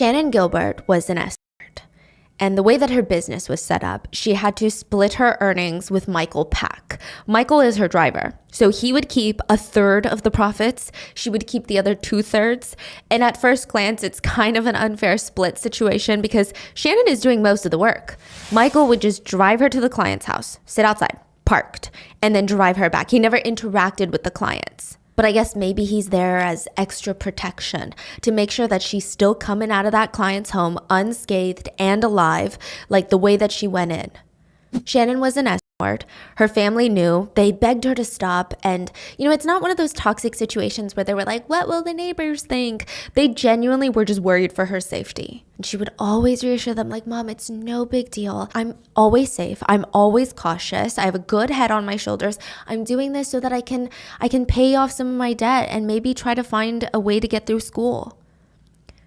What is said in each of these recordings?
Shannon Gilbert was an escort, and the way that her business was set up, she had to split her earnings with Michael Pack. Michael is her driver, so he would keep a third of the profits. She would keep the other 2/3. And at first glance, it's kind of an unfair split situation because Shannon is doing most of the work. Michael would just drive her to the client's house, sit outside, parked, and then drive her back. He never interacted with the clients. But I guess maybe he's there as extra protection to make sure that she's still coming out of that client's home unscathed and alive, like the way that she went in. Shannon was an escort. Her family knew. They begged her to stop. And, it's not one of those toxic situations where they were like, what will the neighbors think? They genuinely were just worried for her safety. And she would always reassure them like, Mom, it's no big deal. I'm always safe. I'm always cautious. I have a good head on my shoulders. I'm doing this so that I can pay off some of my debt and maybe try to find a way to get through school.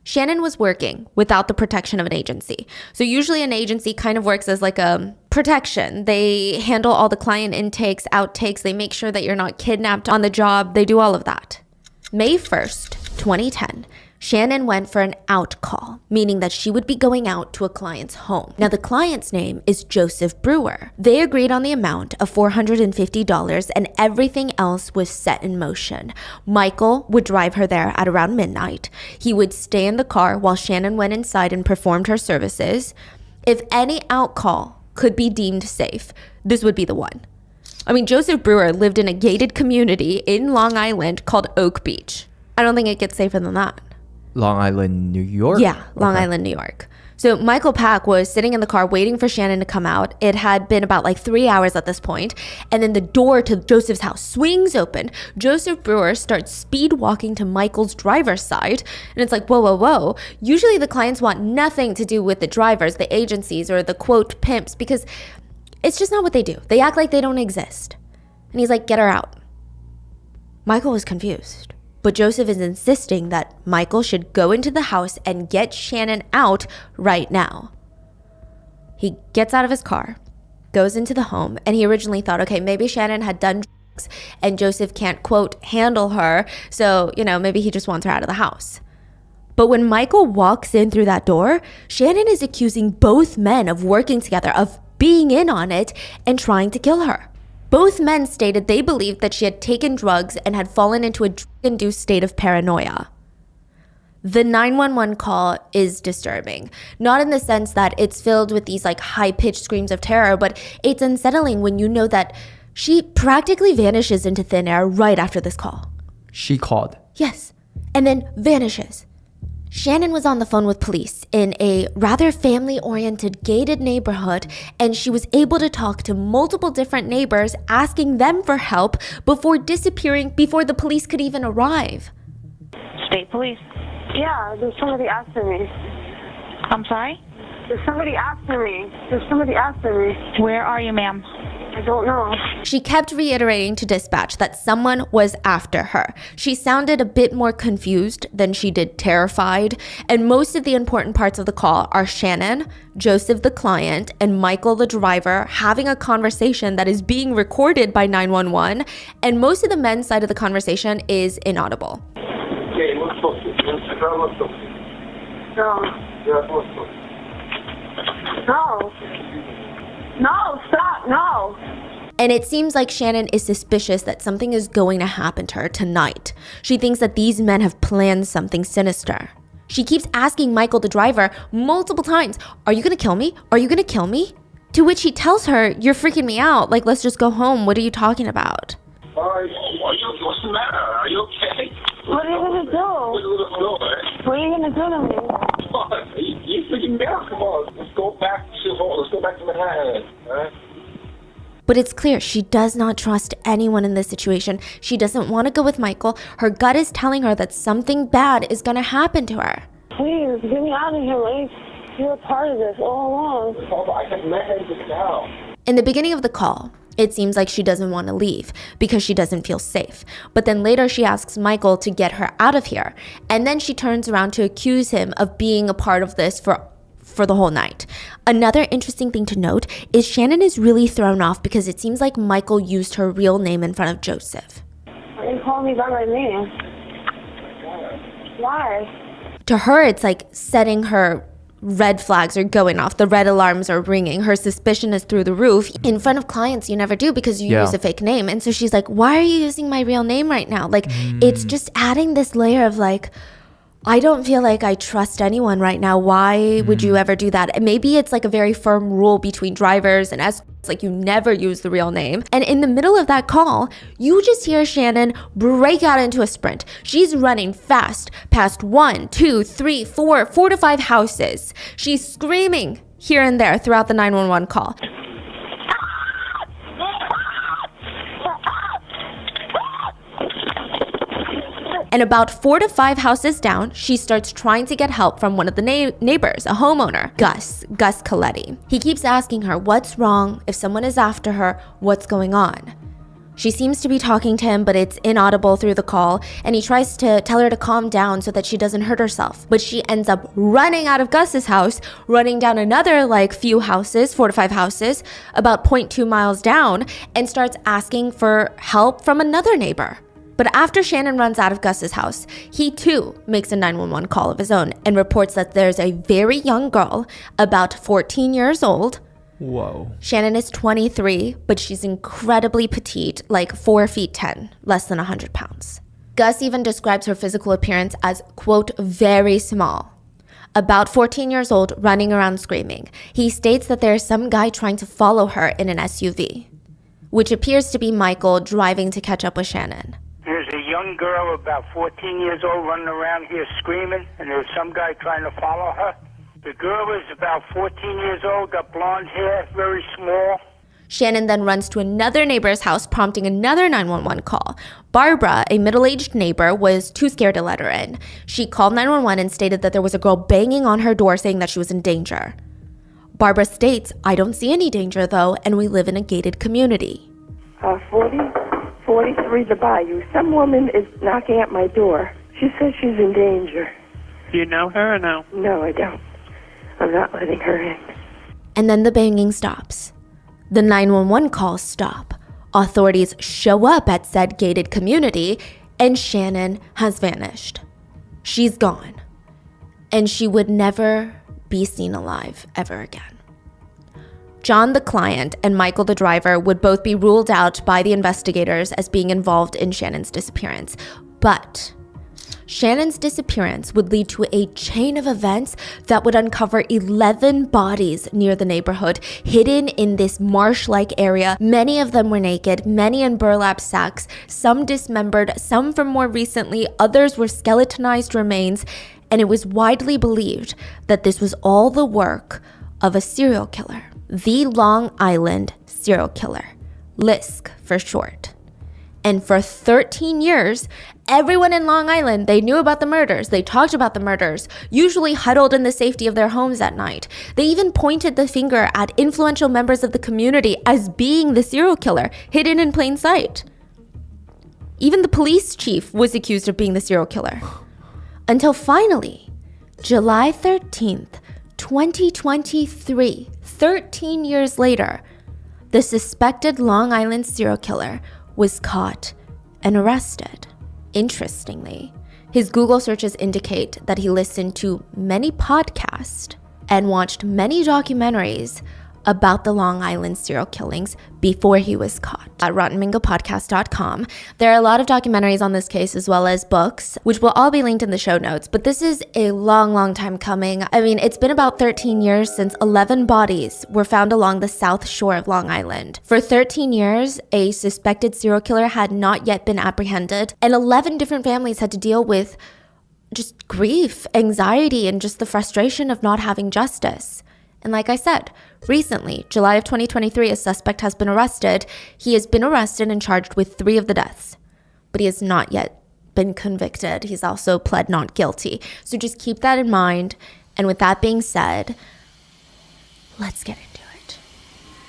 Shannon was working without the protection of an agency. So usually an agency kind of works as like a protection. They handle all the client intakes, outtakes. They make sure that you're not kidnapped on the job. They do all of that. May 1st, 2010, Shannon went for an out call, meaning that she would be going out to a client's home. Now, the client's name is Joseph Brewer. They agreed on the amount of $450 and everything else was set in motion. Michael would drive her there at around midnight. He would stay in the car while Shannon went inside and performed her services. If any out call could be deemed safe, this would be the one. Joseph Brewer lived in a gated community in Long Island called Oak Beach. I don't think it gets safer than that. Long Island, New York? Yeah, Long Island, New York. So Michael Pack was sitting in the car waiting for Shannon to come out. It had been about 3 hours at this point. And then the door to Joseph's house swings open. Joseph Brewer starts speed walking to Michael's driver's side. And it's like, whoa, whoa, whoa. Usually the clients want nothing to do with the drivers, the agencies, or the quote pimps, because it's just not what they do. They act like they don't exist. And he's like, get her out. Michael was confused. But Joseph is insisting that Michael should go into the house and get Shannon out right now. He gets out of his car, goes into the home, and he originally thought, okay, maybe Shannon had done drugs and Joseph can't, quote, handle her. So, maybe he just wants her out of the house. But when Michael walks in through that door, Shannon is accusing both men of working together, of being in on it and trying to kill her. Both men stated they believed that she had taken drugs and had fallen into a drug-induced state of paranoia. The 911 call is disturbing, not in the sense that it's filled with these high-pitched screams of terror, but it's unsettling when you know that she practically vanishes into thin air right after this call. She called? Yes, and then vanishes. Shannon was on the phone with police in a rather family-oriented gated neighborhood, and she was able to talk to multiple different neighbors asking them for help before disappearing before the police could even arrive. State police. Yeah, there's somebody after me. I'm sorry? There's somebody after me. Where are you, ma'am? I don't know. She kept reiterating to dispatch that someone was after her. She sounded a bit more confused than she did terrified, and most of the important parts of the call are Shannon, Joseph the client, and Michael the driver having a conversation that is being recorded by 911, and most of the men's side of the conversation is inaudible. No, stop, no. And it seems like Shannon is suspicious that something is going to happen to her tonight. She thinks that these men have planned something sinister. She keeps asking Michael, the driver, multiple times, are you gonna kill me? Are you gonna kill me? To which he tells her, you're freaking me out. Let's just go home. What are you talking about? What's the matter? Are you okay? What are you gonna do? What are you gonna do to me? You freaking me out. Come on. Let's go back to Manhattan. Right? But it's clear she does not trust anyone in this situation. She doesn't want to go with Michael. Her gut is telling her that something bad is going to happen to her. Please, get me out of here, Lace. You were part of this all along. I can manage it now. In the beginning of the call, it seems like she doesn't want to leave because she doesn't feel safe. But then later she asks Michael to get her out of here. And then she turns around to accuse him of being a part of this for the whole night. Another interesting thing to note is Shannon is really thrown off because it seems like Michael used her real name in front of Joseph. Why are you calling me by my name? Why? To her, it's like setting her red flags are going off. The red alarms are ringing. Her suspicion is through the roof. In front of clients, you never do because you use a fake name. And so she's like, why are you using my real name right now? Like, it's just adding this layer of like, I don't feel like I trust anyone right now. Why would you ever do that? And maybe it's like a very firm rule between drivers and escorts, like you never use the real name. And in the middle of that call, you just hear Shannon break out into a sprint. She's running fast past 1, 2, 3, 4 to 5 houses. She's screaming here and there throughout the 911 call. And about 4 to 5 houses down, she starts trying to get help from one of the neighbors, a homeowner, Gus Coletti. He keeps asking her what's wrong, if someone is after her, what's going on. She seems to be talking to him, but it's inaudible through the call, and he tries to tell her to calm down so that she doesn't hurt herself. But she ends up running out of Gus's house, running down another few houses, 4 to 5 houses, about 0.2 miles down, and starts asking for help from another neighbor. But after Shannon runs out of Gus's house, he too makes a 911 call of his own and reports that there's a very young girl, about 14 years old. Whoa. Shannon is 23, but she's incredibly petite, like 4 feet 10, less than 100 pounds. Gus even describes her physical appearance as, quote, very small. About 14 years old, running around screaming. He states that there is some guy trying to follow her in an SUV, which appears to be Michael driving to catch up with Shannon. There's a young girl about 14 years old running around here screaming, and there's some guy trying to follow her. The girl is about 14 years old, got blonde hair, very small. Shannon then runs to another neighbor's house, prompting another 911 call. Barbara, a middle-aged neighbor, was too scared to let her in. She called 911 and stated that there was a girl banging on her door saying that she was in danger. Barbara states, I don't see any danger though, and we live in a gated community. 43 the Bayou. Some woman is knocking at my door. She says she's in danger. Do you know her or no? No, I don't. I'm not letting her in. And then the banging stops. The 911 calls stop. Authorities show up at said gated community, and Shannon has vanished. She's gone. And she would never be seen alive ever again. John, the client, and Michael, the driver, would both be ruled out by the investigators as being involved in Shannon's disappearance. But Shannon's disappearance would lead to a chain of events that would uncover 11 bodies near the neighborhood, hidden in this marsh-like area. Many of them were naked, many in burlap sacks, some dismembered, some from more recently, others were skeletonized remains, and it was widely believed that this was all the work of a serial killer. The Long Island serial killer, Lisk for short. And for 13 years, everyone in Long Island, they knew about the murders. They talked about the murders, usually huddled in the safety of their homes at night. They even pointed the finger at influential members of the community as being the serial killer, hidden in plain sight. Even the police chief was accused of being the serial killer. Until finally, July 13th, 2023, 13 years later, the suspected Long Island serial killer was caught and arrested. Interestingly, his Google searches indicate that he listened to many podcasts and watched many documentaries about the Long Island serial killings before he was caught. At RottenMangoPodcast.com, there are a lot of documentaries on this case as well as books, which will all be linked in the show notes. But this is a long, long time coming. I mean, it's been about 13 years since 11 bodies were found along the south shore of Long Island. For 13 years, a suspected serial killer had not yet been apprehended, and 11 different families had to deal with just grief, anxiety, and just the frustration of not having justice. And like I said, recently, July of 2023, a suspect has been arrested. He has been arrested and charged with 3 of the deaths, but he has not yet been convicted. He's also pled not guilty. So just keep that in mind. And with that being said, let's get into it.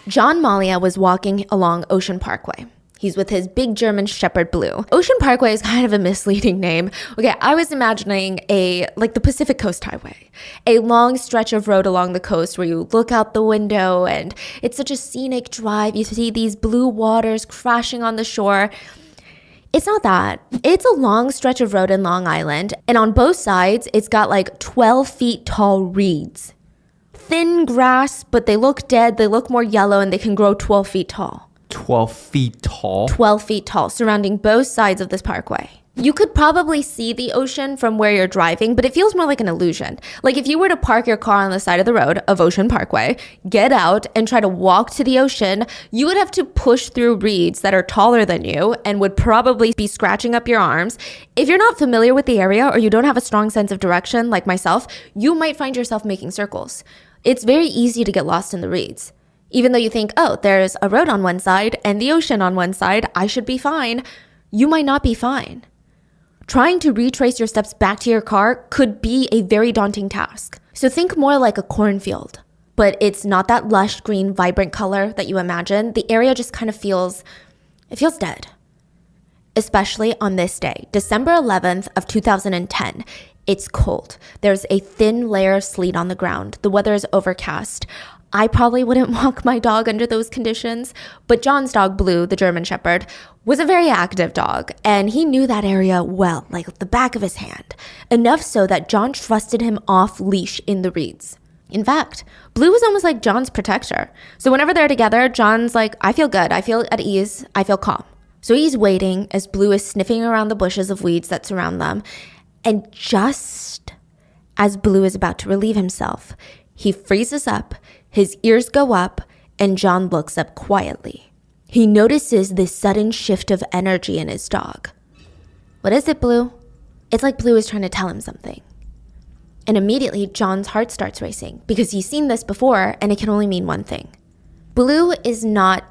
John Malia was walking along Ocean Parkway. He's with his big German Shepherd Blue. Ocean Parkway is kind of a misleading name. Okay, I was imagining the Pacific Coast Highway, a long stretch of road along the coast where you look out the window and it's such a scenic drive. You see these blue waters crashing on the shore. It's not that. It's a long stretch of road in Long Island, and on both sides, it's got like 12 feet tall reeds. Thin grass, but they look dead, they look more yellow, and they can grow 12 feet tall. 12 feet tall? 12 feet tall, surrounding both sides of this parkway. You could probably see the ocean from where you're driving, but it feels more like an illusion. Like if you were to park your car on the side of the road of Ocean Parkway, get out and try to walk to the ocean, you would have to push through reeds that are taller than you and would probably be scratching up your arms. If you're not familiar with the area or you don't have a strong sense of direction like myself, you might find yourself making circles. It's very easy to get lost in the reeds. Even though you think, oh, there's a road on one side and the ocean on one side, I should be fine. You might not be fine. Trying to retrace your steps back to your car could be a very daunting task. So think more like a cornfield, but it's not that lush, green, vibrant color that you imagine. The area just kind of feels dead. Especially on this day, December 11th of 2010. It's cold. There's a thin layer of sleet on the ground. The weather is overcast. I probably wouldn't walk my dog under those conditions, but John's dog, Blue, the German Shepherd, was a very active dog, and he knew that area well, like the back of his hand, enough so that John trusted him off leash in the reeds. In fact, Blue was almost like John's protector. So whenever they're together, John's like, I feel good, I feel at ease, I feel calm. So he's waiting as Blue is sniffing around the bushes of weeds that surround them, and just as Blue is about to relieve himself, he freezes up, his ears go up, and John looks up quietly. He notices this sudden shift of energy in his dog. What is it, Blue? It's like Blue is trying to tell him something. And immediately, John's heart starts racing because he's seen this before, and it can only mean one thing. Blue is not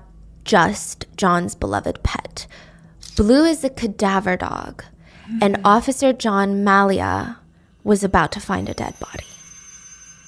just John's beloved pet. Blue is a cadaver dog, and Officer John Malia was about to find a dead body.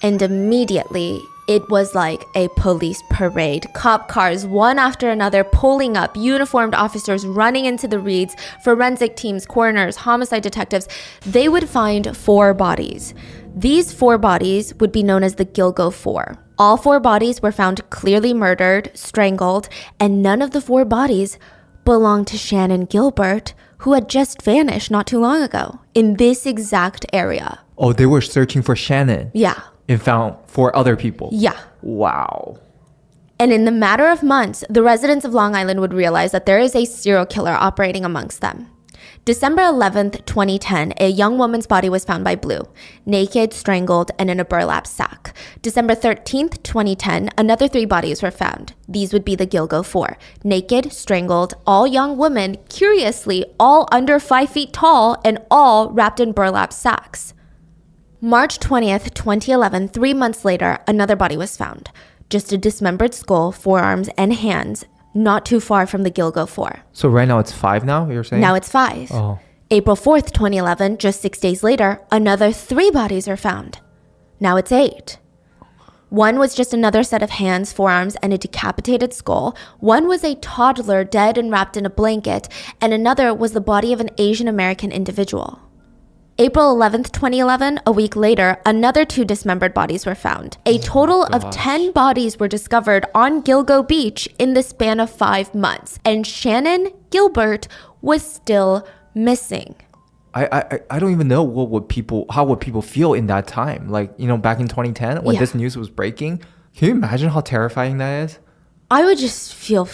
And immediately, it was like a police parade. Cop cars, one after another, pulling up, uniformed officers running into the reeds, forensic teams, coroners, homicide detectives. They would find 4 bodies. These 4 bodies would be known as the Gilgo 4. All 4 bodies were found clearly murdered, strangled, and none of the 4 bodies belonged to Shannon Gilbert, who had just vanished not too long ago in this exact area. Oh, they were searching for Shannon. Yeah. And found 4 other people. Yeah. Wow. And in the matter of months, the residents of Long Island would realize that there is a serial killer operating amongst them. December 11th, 2010, a young woman's body was found by Blue, naked, strangled, and in a burlap sack. December 13th, 2010, another 3 bodies were found. These would be the Gilgo 4, naked, strangled, all young women, curiously, all under 5 feet tall, and all wrapped in burlap sacks. March 20th, 2011, 3 months later, another body was found. Just a dismembered skull, forearms, and hands, not too far from the Gilgo 4. So right now it's 5 now, you're saying? Now it's 5. Oh. April 4th, 2011, just 6 days later, another 3 bodies are found. Now it's 8. One was just another set of hands, forearms, and a decapitated skull. One was a toddler dead and wrapped in a blanket, and another was the body of an Asian American individual. April 11th, 2011, a week later, another 2 dismembered bodies were found. A total of 10 bodies were discovered on Gilgo Beach in the span of 5 months, and Shannon Gilbert was still missing. I don't even know how would people feel in that time. Like, you know, back in 2010 when this news was breaking, can you imagine how terrifying that is? I would just feel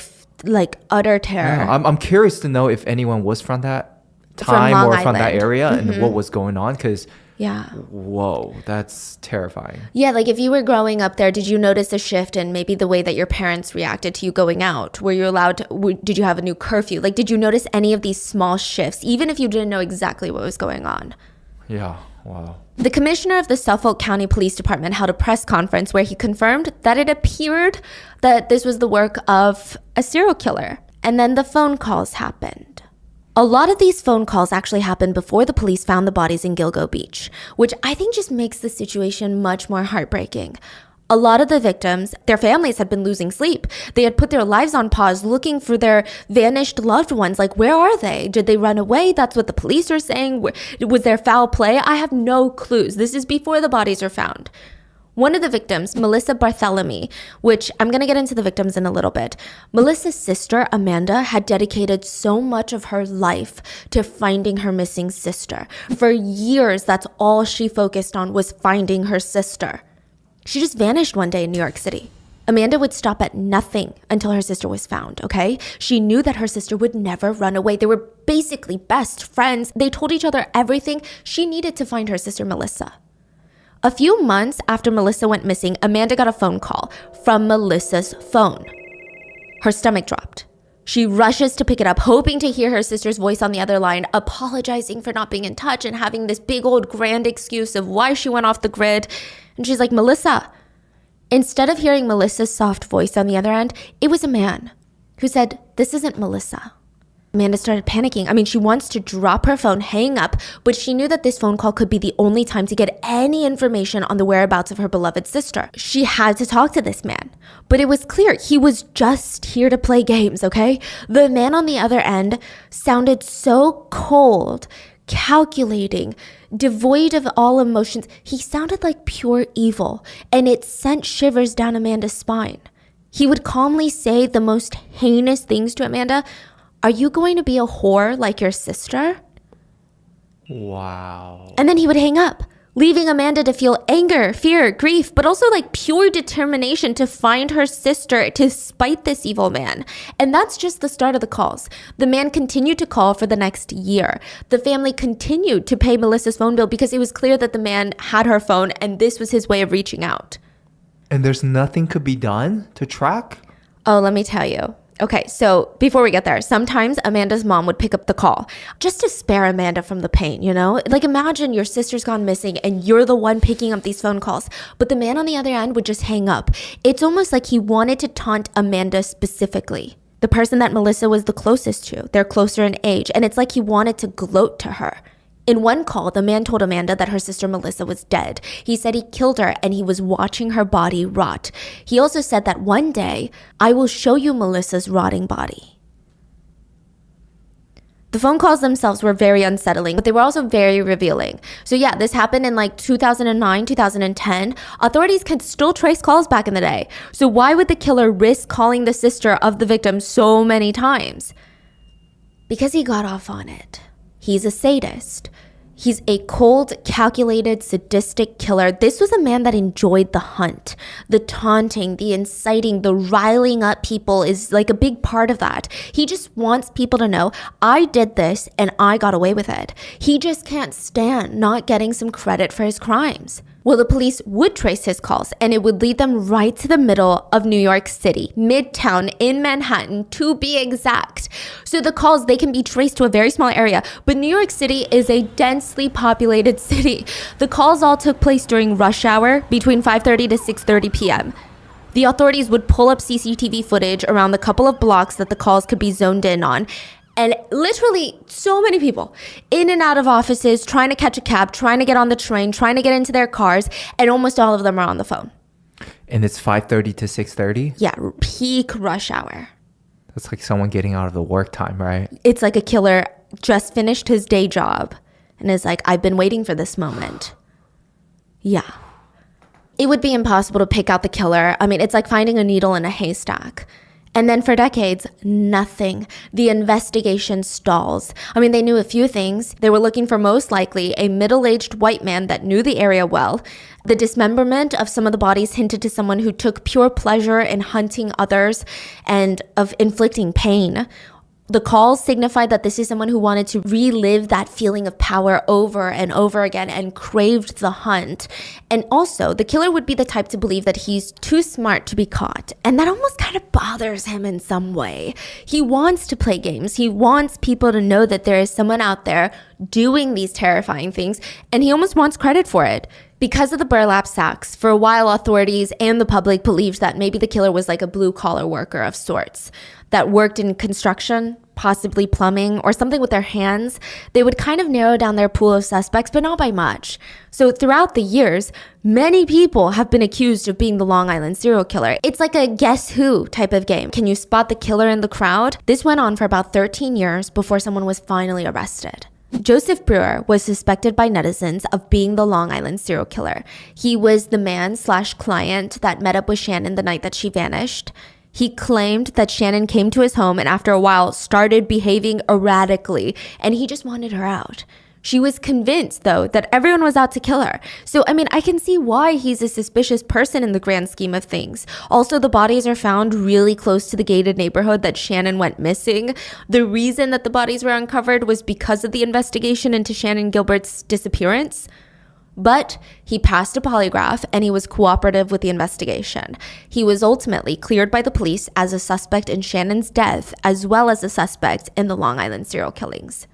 like utter terror. Yeah, I'm curious to know if anyone was from that time or from that area and what was going on, because whoa, that's terrifying. Yeah, like if you were growing up there, did you notice a shift in maybe the way that your parents reacted to you going out? Were you allowed to, did you have a new curfew? Like, did you notice any of these small shifts, even if you didn't know exactly what was going on? Yeah, wow. The commissioner of the Suffolk County Police Department held a press conference where he confirmed that it appeared that this was the work of a serial killer. And then the phone calls happened. A lot of these phone calls actually happened before the police found the bodies in Gilgo Beach, which I think just makes the situation much more heartbreaking. A lot of the victims, their families had been losing sleep. They had put their lives on pause looking for their vanished loved ones. Like, where are they? Did they run away? That's what the police are saying. Was there foul play? I have no clues. This is before the bodies are found. One of the victims, Melissa Barthélemy, which I'm going to get into the victims in a little bit. Melissa's sister, Amanda, had dedicated so much of her life to finding her missing sister. For years, that's all she focused on was finding her sister. She just vanished one day in New York City. Amanda would stop at nothing until her sister was found, okay? She knew that her sister would never run away. They were basically best friends. They told each other everything. She needed to find her sister, Melissa. A few months after Melissa went missing, Amanda got a phone call from Melissa's phone. Her stomach dropped. She rushes to pick it up, hoping to hear her sister's voice on the other line, apologizing for not being in touch and having this big old grand excuse of why she went off the grid. And she's like, Melissa. Instead of hearing Melissa's soft voice on the other end, it was a man who said, this isn't Melissa. Amanda started panicking. I mean, she wants to drop her phone, hang up, but she knew that this phone call could be the only time to get any information on the whereabouts of her beloved sister. She had to talk to this man, but it was clear he was just here to play games, okay? The man on the other end sounded so cold, calculating, devoid of all emotions. He sounded like pure evil, and it sent shivers down Amanda's spine. He would calmly say the most heinous things to Amanda. Are you going to be a whore like your sister? Wow. And then he would hang up, leaving Amanda to feel anger, fear, grief, but also like pure determination to find her sister despite this evil man. And that's just the start of the calls. The man continued to call for the next year. The family continued to pay Melissa's phone bill because it was clear that the man had her phone and this was his way of reaching out. And there's nothing could be done to track? Oh, let me tell you. Okay, so before we get there, sometimes Amanda's mom would pick up the call just to spare Amanda from the pain, you know? Like imagine your sister's gone missing and you're the one picking up these phone calls, but the man on the other end would just hang up. It's almost like he wanted to taunt Amanda specifically, the person that Melissa was the closest to. They're closer in age, and it's like he wanted to gloat to her. In one call, the man told Amanda that her sister Melissa was dead. He said he killed her and he was watching her body rot. He also said that one day, I will show you Melissa's rotting body. The phone calls themselves were very unsettling, but they were also very revealing. So yeah, this happened in like 2009, 2010. Authorities can still trace calls back in the day. So why would the killer risk calling the sister of the victim so many times? Because he got off on it. He's a sadist. He's a cold, calculated, sadistic killer. This was a man that enjoyed the hunt. The taunting, the inciting, the riling up people is like a big part of that. He just wants people to know, I did this and I got away with it. He just can't stand not getting some credit for his crimes. Well, the police would trace his calls and it would lead them right to the middle of New York City, Midtown in Manhattan to be exact. So the calls, they can be traced to a very small area, but New York City is a densely populated city. The calls all took place during rush hour between 5:30 to 6:30 p.m. The authorities would pull up CCTV footage around the couple of blocks that the calls could be zoned in on. And literally so many people in and out of offices, trying to catch a cab, trying to get on the train, trying to get into their cars, and almost all of them are on the phone. And it's 5:30 to 6:30? Yeah, peak rush hour. That's like someone getting out of the work time, right? It's like a killer just finished his day job and is like, I've been waiting for this moment. Yeah. It would be impossible to pick out the killer. I mean, it's like finding a needle in a haystack. And then for decades, nothing. The investigation stalls. I mean, they knew a few things. They were looking for most likely a middle-aged white man that knew the area well. The dismemberment of some of the bodies hinted to someone who took pure pleasure in hunting others and of inflicting pain. The calls signified that this is someone who wanted to relive that feeling of power over and over again and craved the hunt. And also, the killer would be the type to believe that he's too smart to be caught. And that almost kind of bothers him in some way. He wants to play games. He wants people to know that there is someone out there doing these terrifying things, and he almost wants credit for it. Because of the burlap sacks, for a while authorities and the public believed that maybe the killer was like a blue-collar worker of sorts that worked in construction, possibly plumbing, or something with their hands. They would kind of narrow down their pool of suspects, but not by much. So throughout the years, many people have been accused of being the Long Island serial killer. It's like a guess who type of game. Can you spot the killer in the crowd? This went on for about 13 years before someone was finally arrested. Joseph Brewer was suspected by netizens of being the Long Island serial killer. He was the man/client that met up with Shannon the night that she vanished. He claimed that Shannon came to his home and after a while started behaving erratically, and he just wanted her out. She was convinced, though, that everyone was out to kill her. So, I mean, I can see why he's a suspicious person in the grand scheme of things. Also, the bodies are found really close to the gated neighborhood that Shannon went missing. The reason that the bodies were uncovered was because of the investigation into Shannon Gilbert's disappearance. But he passed a polygraph and he was cooperative with the investigation. He was ultimately cleared by the police as a suspect in Shannon's death, as well as a suspect in the Long Island serial killings.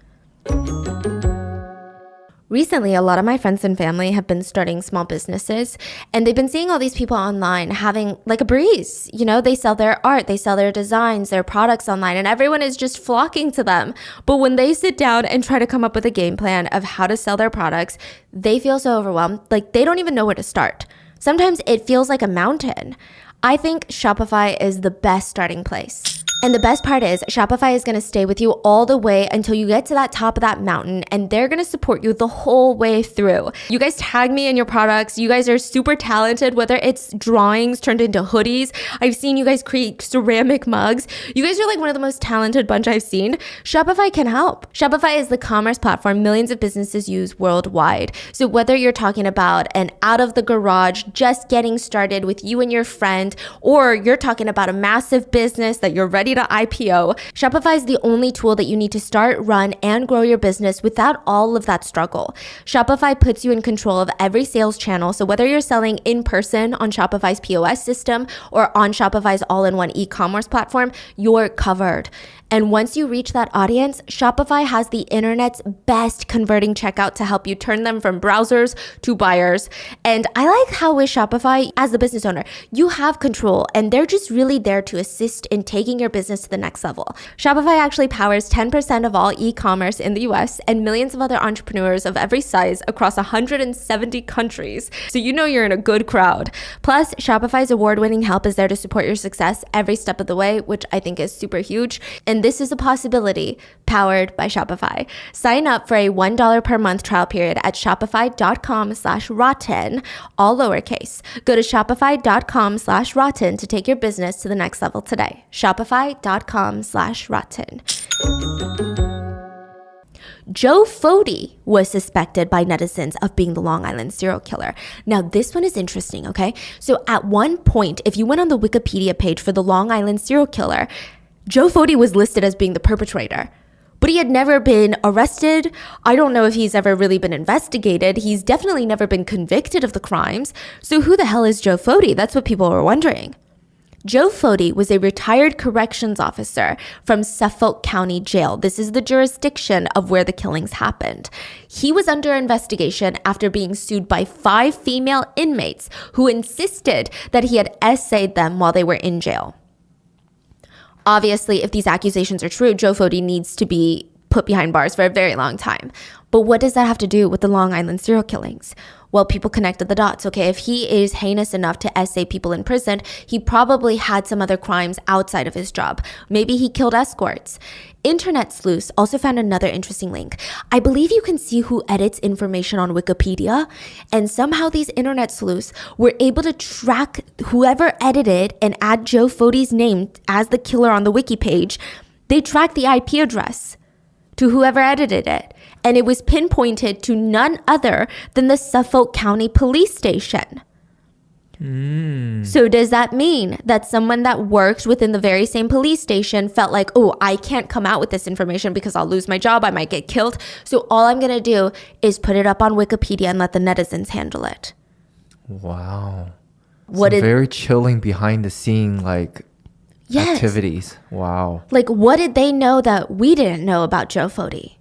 Recently, a lot of my friends and family have been starting small businesses, and they've been seeing all these people online having like a breeze. You know, they sell their art, they sell their designs, their products online, and everyone is just flocking to them. But when they sit down and try to come up with a game plan of how to sell their products, they feel so overwhelmed, like they don't even know where to start. Sometimes it feels like a mountain. I think Shopify is the best starting place. And the best part is Shopify is going to stay with you all the way until you get to that top of that mountain, and they're going to support you the whole way through. You guys tag me in your products. You guys are super talented, whether it's drawings turned into hoodies. I've seen you guys create ceramic mugs. You guys are like one of the most talented bunch I've seen. Shopify can help. Shopify is the commerce platform millions of businesses use worldwide. So whether you're talking about an out of the garage, just getting started with you and your friend, or you're talking about a massive business that you're ready to IPO, Shopify is the only tool that you need to start, run, and grow your business without all of that struggle. Shopify puts you in control of every sales channel. So whether you're selling in person on Shopify's POS system or on Shopify's all-in-one e-commerce platform, you're covered. And once you reach that audience, Shopify has the internet's best converting checkout to help you turn them from browsers to buyers. And I like how with Shopify, as the business owner, you have control and they're just really there to assist in taking your business to the next level. Shopify actually powers 10% of all e-commerce in the US and millions of other entrepreneurs of every size across 170 countries. So you know you're in a good crowd. Plus, Shopify's award-winning help is there to support your success every step of the way, which I think is super huge. And this is a possibility powered by Shopify. Sign up for a $1 per month trial period at shopify.com/rotten, all lowercase. Go to shopify.com/rotten to take your business to the next level today. Shopify.com/rotten. Joe Fody was suspected by netizens of being the Long Island serial killer. Now, this one is interesting, okay? So at one point, if you went on the Wikipedia page for the Long Island serial killer, Joe Fody was listed as being the perpetrator, but he had never been arrested. I don't know if he's ever really been investigated. He's definitely never been convicted of the crimes. So who the hell is Joe Fody? That's what people were wondering. Joe Fody was a retired corrections officer from Suffolk County Jail. This is the jurisdiction of where the killings happened. He was under investigation after being sued by 5 female inmates who insisted that he had essayed them while they were in jail. Obviously, if these accusations are true, Joe Fody needs to be put behind bars for a very long time. But what does that have to do with the Long Island serial killings? Well, people connected the dots, okay? If he is heinous enough to essay people in prison, he probably had some other crimes outside of his job. Maybe he killed escorts. Internet sleuths also found another interesting link. I believe you can see who edits information on Wikipedia, and somehow these internet sleuths were able to track whoever edited and add Joe Fody's name as the killer on the wiki page. They tracked the IP address to whoever edited it, and it was pinpointed to none other than the Suffolk County Police Station. So does that mean that someone that works within the very same police station felt like, oh, I can't come out with this information because I'll lose my job, I might get killed, so all I'm gonna do is put it up on Wikipedia and let the netizens handle it? Wow. What Some is very chilling behind the scene yes. activities. Wow. Like, what did they know that we didn't know about Joe Fody?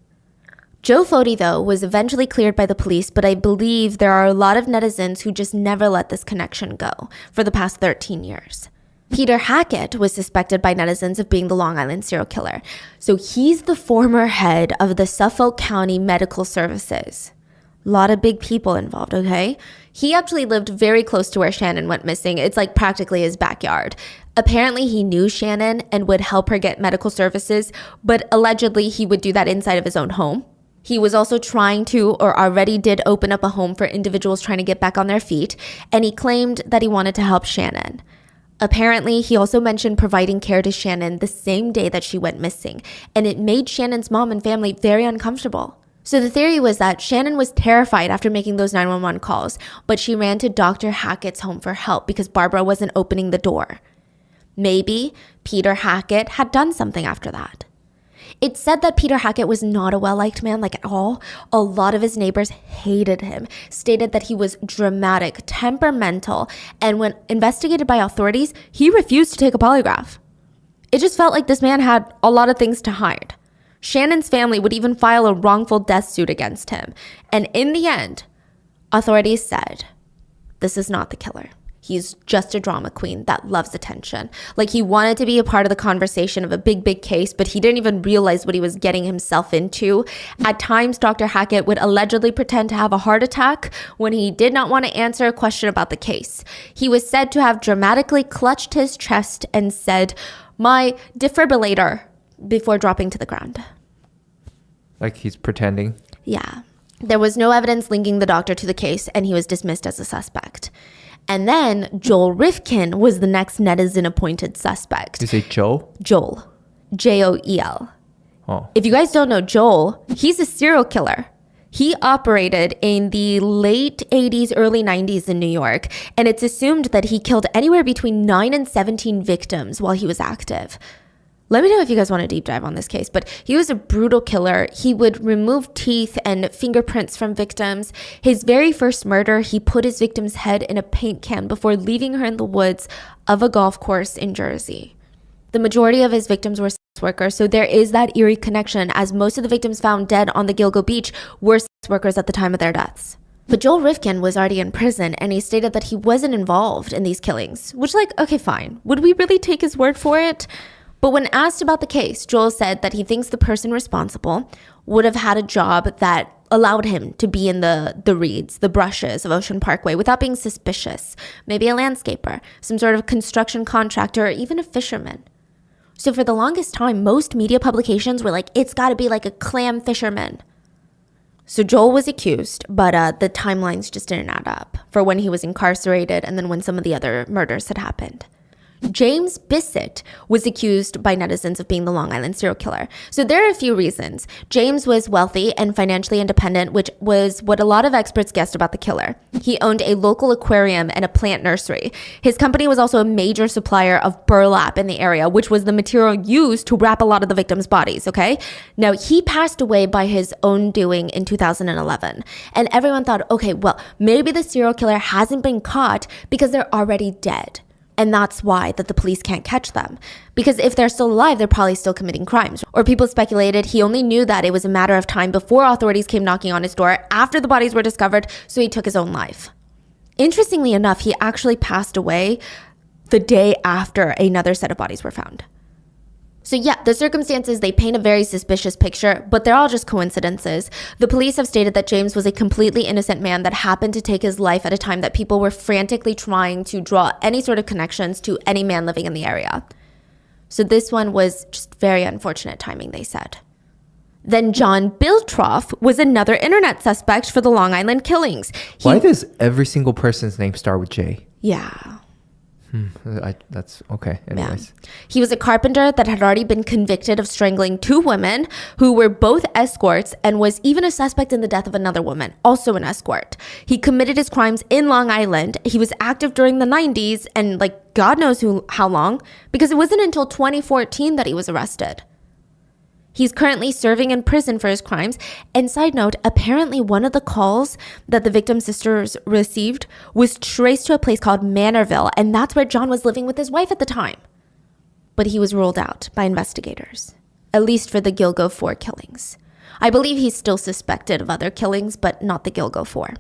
Joe Fody, though, was eventually cleared by the police, but I believe there are a lot of netizens who just never let this connection go for the past 13 years. Peter Hackett was suspected by netizens of being the Long Island serial killer. So he's the former head of the Suffolk County Medical Services. A lot of big people involved, okay? He actually lived very close to where Shannon went missing. It's like practically his backyard. Apparently, he knew Shannon and would help her get medical services, but allegedly he would do that inside of his own home. He was also trying to, or already did, open up a home for individuals trying to get back on their feet, and he claimed that he wanted to help Shannon. Apparently, he also mentioned providing care to Shannon the same day that she went missing, and it made Shannon's mom and family very uncomfortable. So the theory was that Shannon was terrified after making those 911 calls, but she ran to Dr. Hackett's home for help because Barbara wasn't opening the door. Maybe Peter Hackett had done something after that. It's said that Peter Hackett was not a well-liked man, like at all. A lot of his neighbors hated him, stated that he was dramatic, temperamental, and when investigated by authorities, he refused to take a polygraph. It just felt like this man had a lot of things to hide. Shannon's family would even file a wrongful death suit against him. And in the end, authorities said, this is not the killer. He's just a drama queen that loves attention. Like he wanted to be a part of the conversation of a big case, but he didn't even realize what he was getting himself into. At times, Dr. Hackett would allegedly pretend to have a heart attack when he did not want to answer a question about the case. He was said to have dramatically clutched his chest and said, "My defibrillator," before dropping to the ground. Like he's pretending? Yeah. There was no evidence linking the doctor to the case, and he was dismissed as a suspect. And then Joel Rifkin was the next netizen-appointed suspect. You say Joe? Joel. Joel. Oh. If you guys don't know Joel, he's a serial killer. He operated in the late 80s, early 90s in New York, and it's assumed that he killed anywhere between 9 and 17 victims while he was active. Let me know if you guys want to deep dive on this case, but he was a brutal killer. He would remove teeth and fingerprints from victims. His very first murder, he put his victim's head in a paint can before leaving her in the woods of a golf course in Jersey. The majority of his victims were sex workers, so there is that eerie connection, as most of the victims found dead on the Gilgo Beach were sex workers at the time of their deaths. But Joel Rifkin was already in prison, and he stated that he wasn't involved in these killings, which, like, okay, fine. Would we really take his word for it? But when asked about the case, Joel said that he thinks the person responsible would have had a job that allowed him to be in the reeds, the brushes of Ocean Parkway without being suspicious. Maybe a landscaper, some sort of construction contractor, or even a fisherman. So for the longest time, most media publications were like, it's got to be like a clam fisherman. So Joel was accused, but the timelines just didn't add up for when he was incarcerated and then when some of the other murders had happened. James Bissett was accused by netizens of being the Long Island serial killer. So there are a few reasons. James was wealthy and financially independent, which was what a lot of experts guessed about the killer. He owned a local aquarium and a plant nursery. His company was also a major supplier of burlap in the area, which was the material used to wrap a lot of the victims' bodies, okay? Now, he passed away by his own doing in 2011. And everyone thought, okay, well, maybe the serial killer hasn't been caught because they're already dead. And that's why that the police can't catch them. Because if they're still alive, they're probably still committing crimes. Or people speculated he only knew that it was a matter of time before authorities came knocking on his door after the bodies were discovered, so he took his own life. Interestingly enough, he actually passed away the day after another set of bodies were found. So yeah, the circumstances, they paint a very suspicious picture, but they're all just coincidences. The police have stated that James was a completely innocent man that happened to take his life at a time that people were frantically trying to draw any sort of connections to any man living in the area. So this one was just very unfortunate timing, they said. Then John Biltroff was another internet suspect for the Long Island killings. Why does every single person's name start with J? Yeah. That's okay. Anyways. Yeah. He was a carpenter that had already been convicted of strangling 2 women who were both escorts and was even a suspect in the death of another woman, also an escort. He committed his crimes in Long Island. He was active during the 90s and like God knows how long, because it wasn't until 2014 that he was arrested. He's currently serving in prison for his crimes. And side note, apparently one of the calls that the victim's sisters received was traced to a place called Manorville, and that's where John was living with his wife at the time. But he was ruled out by investigators, at least for the Gilgo 4 killings. I believe he's still suspected of other killings, but not the Gilgo 4.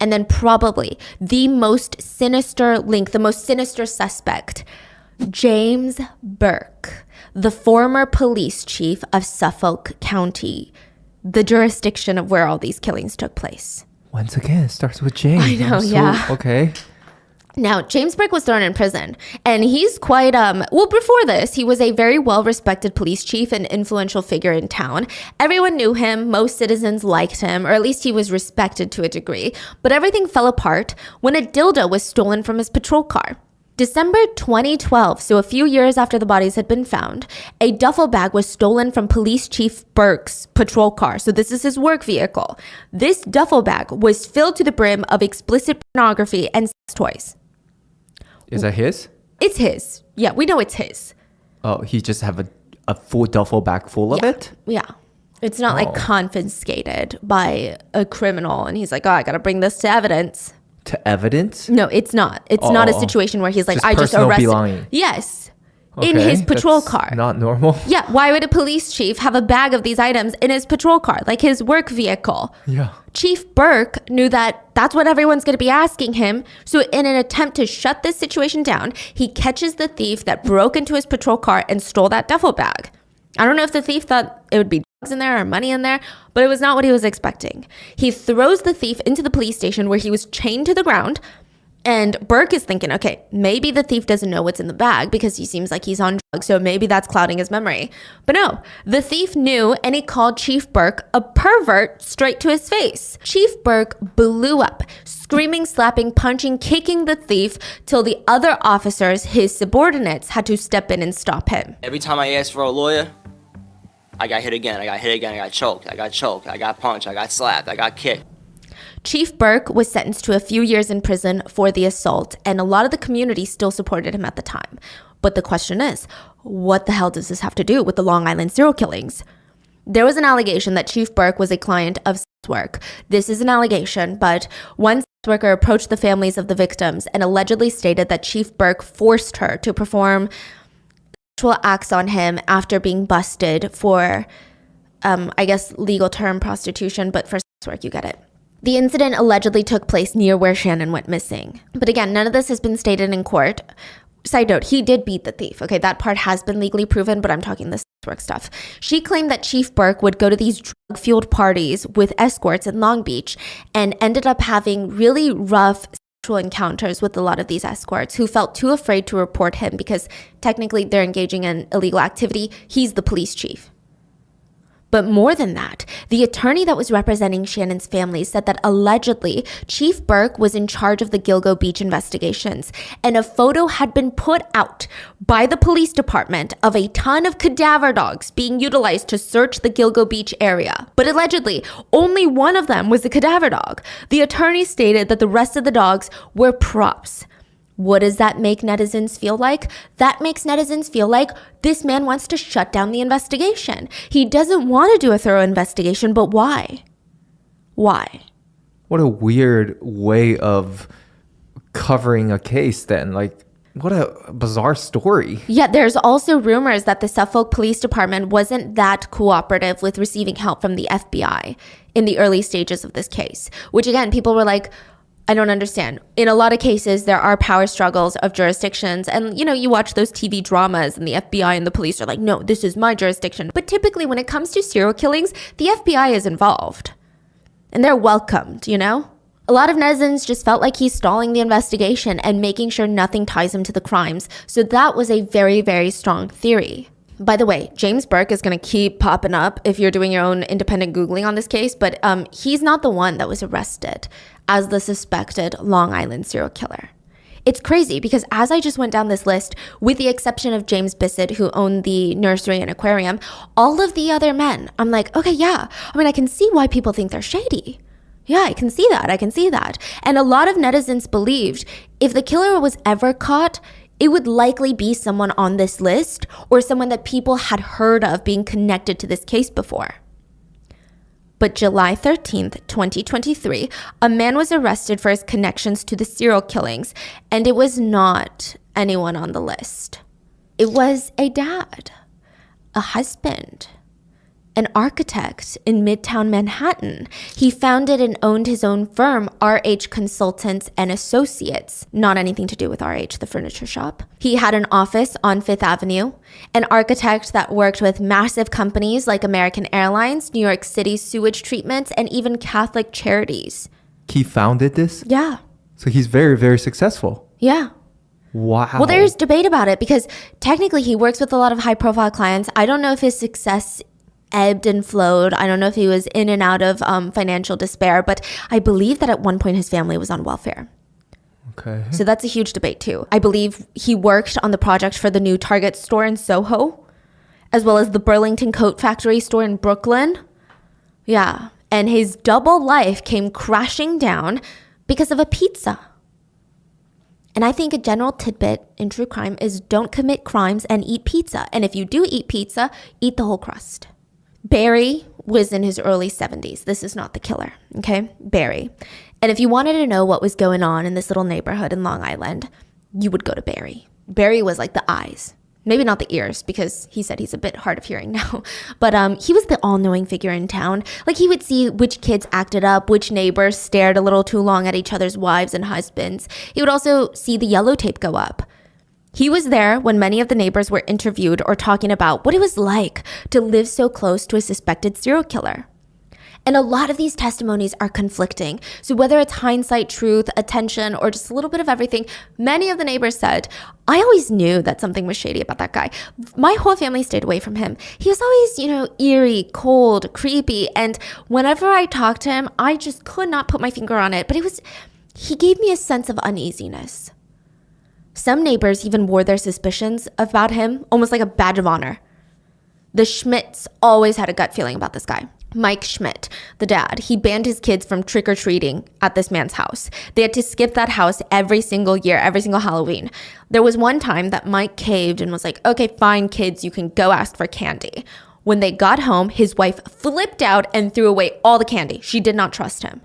And then probably the most sinister link, the most sinister suspect, James Burke, the former police chief of Suffolk County, the jurisdiction of where all these killings took place. Once again, it starts with J. I know, yeah. Okay. Now, James Burke was thrown in prison, and he's quite, before this, he was a very well-respected police chief and influential figure in town. Everyone knew him, most citizens liked him, or at least he was respected to a degree. But everything fell apart when a dildo was stolen from his patrol car. December 2012, so a few years after the bodies had been found, a duffel bag was stolen from Police Chief Burke's patrol car. So this is his work vehicle. This duffel bag was filled to the brim of explicit pornography and sex toys. Is that his? It's his. Yeah, we know it's his. Oh, he just have a full duffel bag full of it? Yeah. It's not like confiscated by a criminal and he's like, oh, I got to bring this to evidence. To evidence? No, it's not. It's not a situation where he's like, I just personal arrested. belonging. Yes. In his patrol car. Not normal. Yeah. Why would a police chief have a bag of these items in his patrol car, like his work vehicle? Yeah. Chief Burke knew that that's what everyone's going to be asking him. So in an attempt to shut this situation down, he catches the thief that broke into his patrol car and stole that duffel bag. I don't know if the thief thought it would be drugs in there or money in there, but it was not what he was expecting. He throws the thief into the police station where he was chained to the ground. And Burke is thinking, okay, maybe the thief doesn't know what's in the bag because he seems like he's on drugs, so maybe that's clouding his memory. But no, the thief knew and he called Chief Burke a pervert straight to his face. Chief Burke blew up, screaming, slapping, punching, kicking the thief till the other officers, his subordinates, had to step in and stop him. Every time I asked for a lawyer, I got hit again, I got choked, I got punched, I got slapped, I got kicked. Chief Burke was sentenced to a few years in prison for the assault, and a lot of the community still supported him at the time. But the question is, what the hell does this have to do with the Long Island serial killings? There was an allegation that Chief Burke was a client of sex work. This is an allegation, but one sex worker approached the families of the victims and allegedly stated that Chief Burke forced her to perform sexual acts on him after being busted for, legal term prostitution, but for sex work, you get it. The incident allegedly took place near where Shannon went missing. But again, none of this has been stated in court. Side note, he did beat the thief. Okay, that part has been legally proven, but I'm talking the sex work stuff. She claimed that Chief Burke would go to these drug-fueled parties with escorts in Long Beach and ended up having really rough sexual encounters with a lot of these escorts who felt too afraid to report him because technically they're engaging in illegal activity. He's the police chief. But more than that, the attorney that was representing Shannon's family said that allegedly Chief Burke was in charge of the Gilgo Beach investigations, and a photo had been put out by the police department of a ton of cadaver dogs being utilized to search the Gilgo Beach area. But allegedly, only one of them was a cadaver dog. The attorney stated that the rest of the dogs were props. What does that make netizens feel like? That makes netizens feel like this man wants to shut down the investigation. He doesn't want to do a thorough investigation, but why? Why? What a weird way of covering a case then. Like, what a bizarre story. Yeah, there's also rumors that the Suffolk Police Department wasn't that cooperative with receiving help from the FBI in the early stages of this case, which again, people were like, I don't understand. In a lot of cases, there are power struggles of jurisdictions. And, you watch those TV dramas and the FBI and the police are like, no, this is my jurisdiction. But typically when it comes to serial killings, the FBI is involved. And they're welcomed, A lot of netizens just felt like he's stalling the investigation and making sure nothing ties him to the crimes. So that was a very, very strong theory. By the way, James Burke is going to keep popping up if you're doing your own independent Googling on this case, but he's not the one that was arrested as the suspected Long Island serial killer. It's crazy because as I just went down this list, with the exception of James Bissett, who owned the nursery and aquarium, all of the other men, I'm like, okay, yeah. I can see why people think they're shady. Yeah, I can see that. And a lot of netizens believed if the killer was ever caught, it would likely be someone on this list or someone that people had heard of being connected to this case before. But July 13th, 2023, a man was arrested for his connections to the serial killings, and it was not anyone on the list. It was a dad, a husband, an architect in Midtown Manhattan. He founded and owned his own firm, RH Consultants and Associates. Not anything to do with RH, the furniture shop. He had an office on Fifth Avenue, an architect that worked with massive companies like American Airlines, New York City sewage treatments, and even Catholic charities. He founded this? Yeah. So he's very, very successful. Yeah. Wow. Well, there's debate about it because technically he works with a lot of high profile clients. I don't know if his success ebbed and flowed. I don't know if he was in and out of financial despair, but I believe that at one point his family was on welfare. Okay. So that's a huge debate too. I believe he worked on the project for the new Target store in Soho, as well as the Burlington Coat Factory store in Brooklyn. Yeah. And his double life came crashing down because of a pizza. And I think a general tidbit in true crime is don't commit crimes and eat pizza. And if you do eat pizza, eat the whole crust. Barry was in his early 70s. This is not the killer, okay? Barry. And if you wanted to know what was going on in this little neighborhood in Long Island, you would go to Barry. Barry was like the eyes. Maybe not the ears, because he said he's a bit hard of hearing now. But he was the all-knowing figure in town. Like, he would see which kids acted up, which neighbors stared a little too long at each other's wives and husbands. He would also see the yellow tape go up. He was there when many of the neighbors were interviewed or talking about what it was like to live so close to a suspected serial killer. And a lot of these testimonies are conflicting. So whether it's hindsight, truth, attention, or just a little bit of everything, many of the neighbors said, I always knew that something was shady about that guy. My whole family stayed away from him. He was always, eerie, cold, creepy. And whenever I talked to him, I just could not put my finger on it. But he gave me a sense of uneasiness. Some neighbors even wore their suspicions about him almost like a badge of honor. The Schmidts always had a gut feeling about this guy. Mike Schmidt, the dad, he banned his kids from trick-or-treating at this man's house. They had to skip that house every single year, every single Halloween. There was one time that Mike caved and was like, okay, fine, kids, you can go ask for candy. When they got home, his wife flipped out and threw away all the candy. She did not trust him.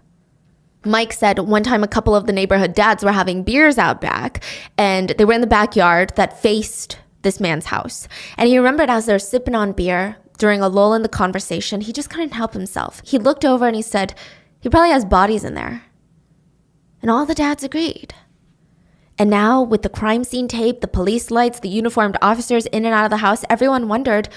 Mike said one time a couple of the neighborhood dads were having beers out back, and they were in the backyard that faced this man's house. And he remembered as they were sipping on beer, during a lull in the conversation, he just couldn't help himself. He looked over and he said, he probably has bodies in there. And all the dads agreed. And now with the crime scene tape, the police lights, the uniformed officers in and out of the house, everyone wondered,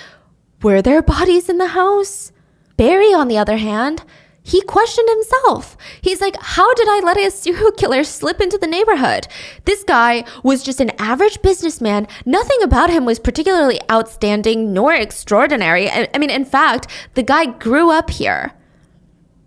were there bodies in the house? Barry, on the other hand, he questioned himself. He's like, how did I let a serial killer slip into the neighborhood? This guy was just an average businessman. Nothing about him was particularly outstanding nor extraordinary. I mean, in fact, the guy grew up here.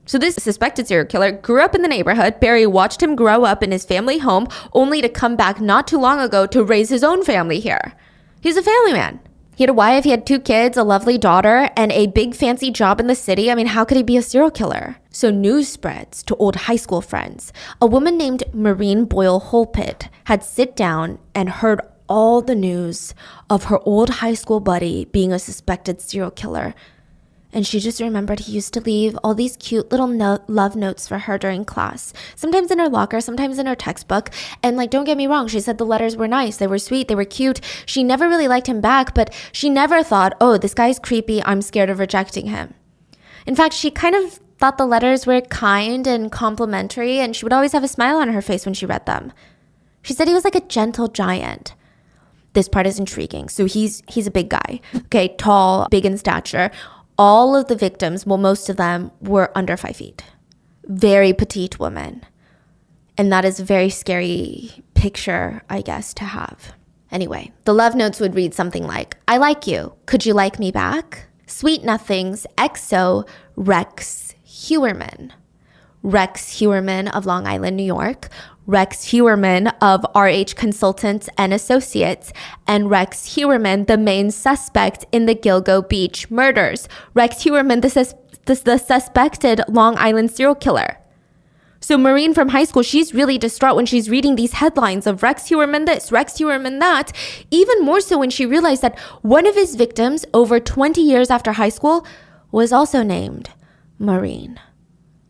So this suspected serial killer grew up in the neighborhood. Barry watched him grow up in his family home, only to come back not too long ago to raise his own family here. He's a family man. He had a wife, he had 2 kids, a lovely daughter, and a big fancy job in the city. I mean, how could he be a serial killer? So news spreads to old high school friends. A woman named Maureen Boyle Holpit had sit down and heard all the news of her old high school buddy being a suspected serial killer. And she just remembered he used to leave all these cute little love notes for her during class. Sometimes in her locker, sometimes in her textbook. And don't get me wrong, she said the letters were nice. They were sweet. They were cute. She never really liked him back, but she never thought, oh, this guy's creepy. I'm scared of rejecting him. In fact, she kind of thought the letters were kind and complimentary, and she would always have a smile on her face when she read them. She said he was like a gentle giant. This part is intriguing. So he's a big guy, okay, tall, big in stature. All of the victims, well, most of them were under 5 feet. Very petite women. And that is a very scary picture, I guess, to have. Anyway, the love notes would read something like, I like you. Could you like me back? Sweet nothings, XO, Rex Hewerman. Rex Hewerman of Long Island, New York. Rex Hewerman of RH Consultants and Associates, and Rex Hewerman, the main suspect in the Gilgo Beach murders. Rex Hewerman, the suspected Long Island serial killer. So Maureen from high school, she's really distraught when she's reading these headlines of Rex Hewerman this, Rex Hewerman that, even more so when she realized that one of his victims over 20 years after high school was also named Maureen.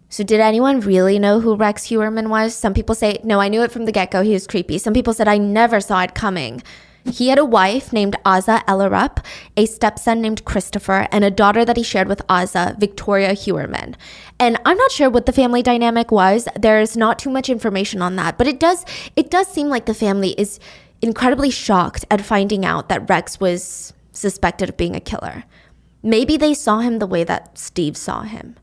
So did anyone really know who Rex Hewerman was? Some people say, no, I knew it from the get-go. He was creepy. Some people said, I never saw it coming. He had a wife named Aza Ellerup, a stepson named Christopher, and a daughter that he shared with Aza, Victoria Hewerman. And I'm not sure what the family dynamic was. There's not too much information on that. But it does seem like the family is incredibly shocked at finding out that Rex was suspected of being a killer. Maybe they saw him the way that Steve saw him.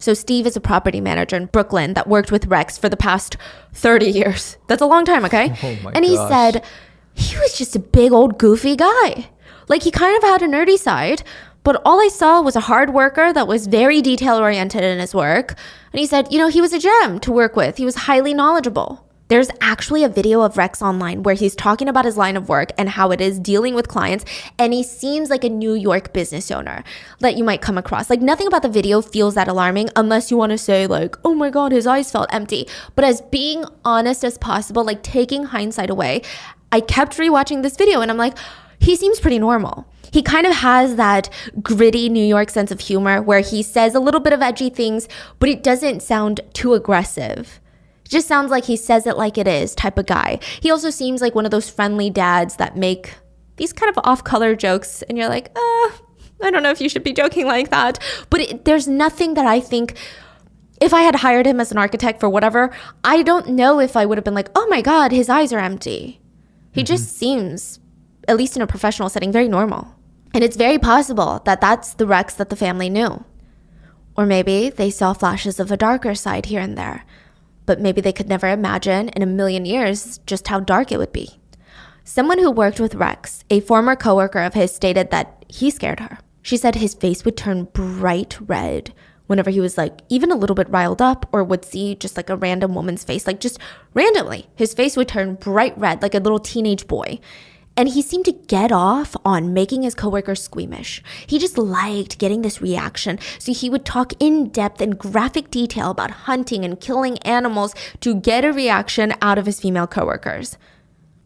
So Steve is a property manager in Brooklyn that worked with Rex for the past 30 years. That's a long time, okay? Oh my and he gosh. said he was just a big old goofy guy. Like he kind of had a nerdy side, but all I saw was a hard worker that was very detail oriented in his work. And he said, he was a gem to work with. He was highly knowledgeable. There's actually a video of Rex online where he's talking about his line of work and how it is dealing with clients. And he seems like a New York business owner that you might come across. Like nothing about the video feels that alarming unless you want to say like, oh my God, his eyes felt empty. But as being honest as possible, like taking hindsight away, I kept rewatching this video and I'm like, he seems pretty normal. He kind of has that gritty New York sense of humor where he says a little bit of edgy things, but it doesn't sound too aggressive. Just sounds like he says it like it is type of guy. He also seems like one of those friendly dads that make these kind of off-color jokes and you're like, I don't know if you should be joking like that. But there's nothing that I think, if I had hired him as an architect for whatever, I don't know if I would have been like, oh my God, his eyes are empty. He just seems, at least in a professional setting, very normal. And it's very possible that that's the Rex that the family knew. Or maybe they saw flashes of a darker side here and there. But maybe they could never imagine in a million years just how dark it would be. Someone who worked with Rex, a former coworker of his, stated that he scared her. She said his face would turn bright red whenever he was like even a little bit riled up or would see just like a random woman's face, like just randomly. His face would turn bright red like a little teenage boy. And he seemed to get off on making his coworkers squeamish. He just liked getting this reaction. So he would talk in depth and graphic detail about hunting and killing animals to get a reaction out of his female coworkers.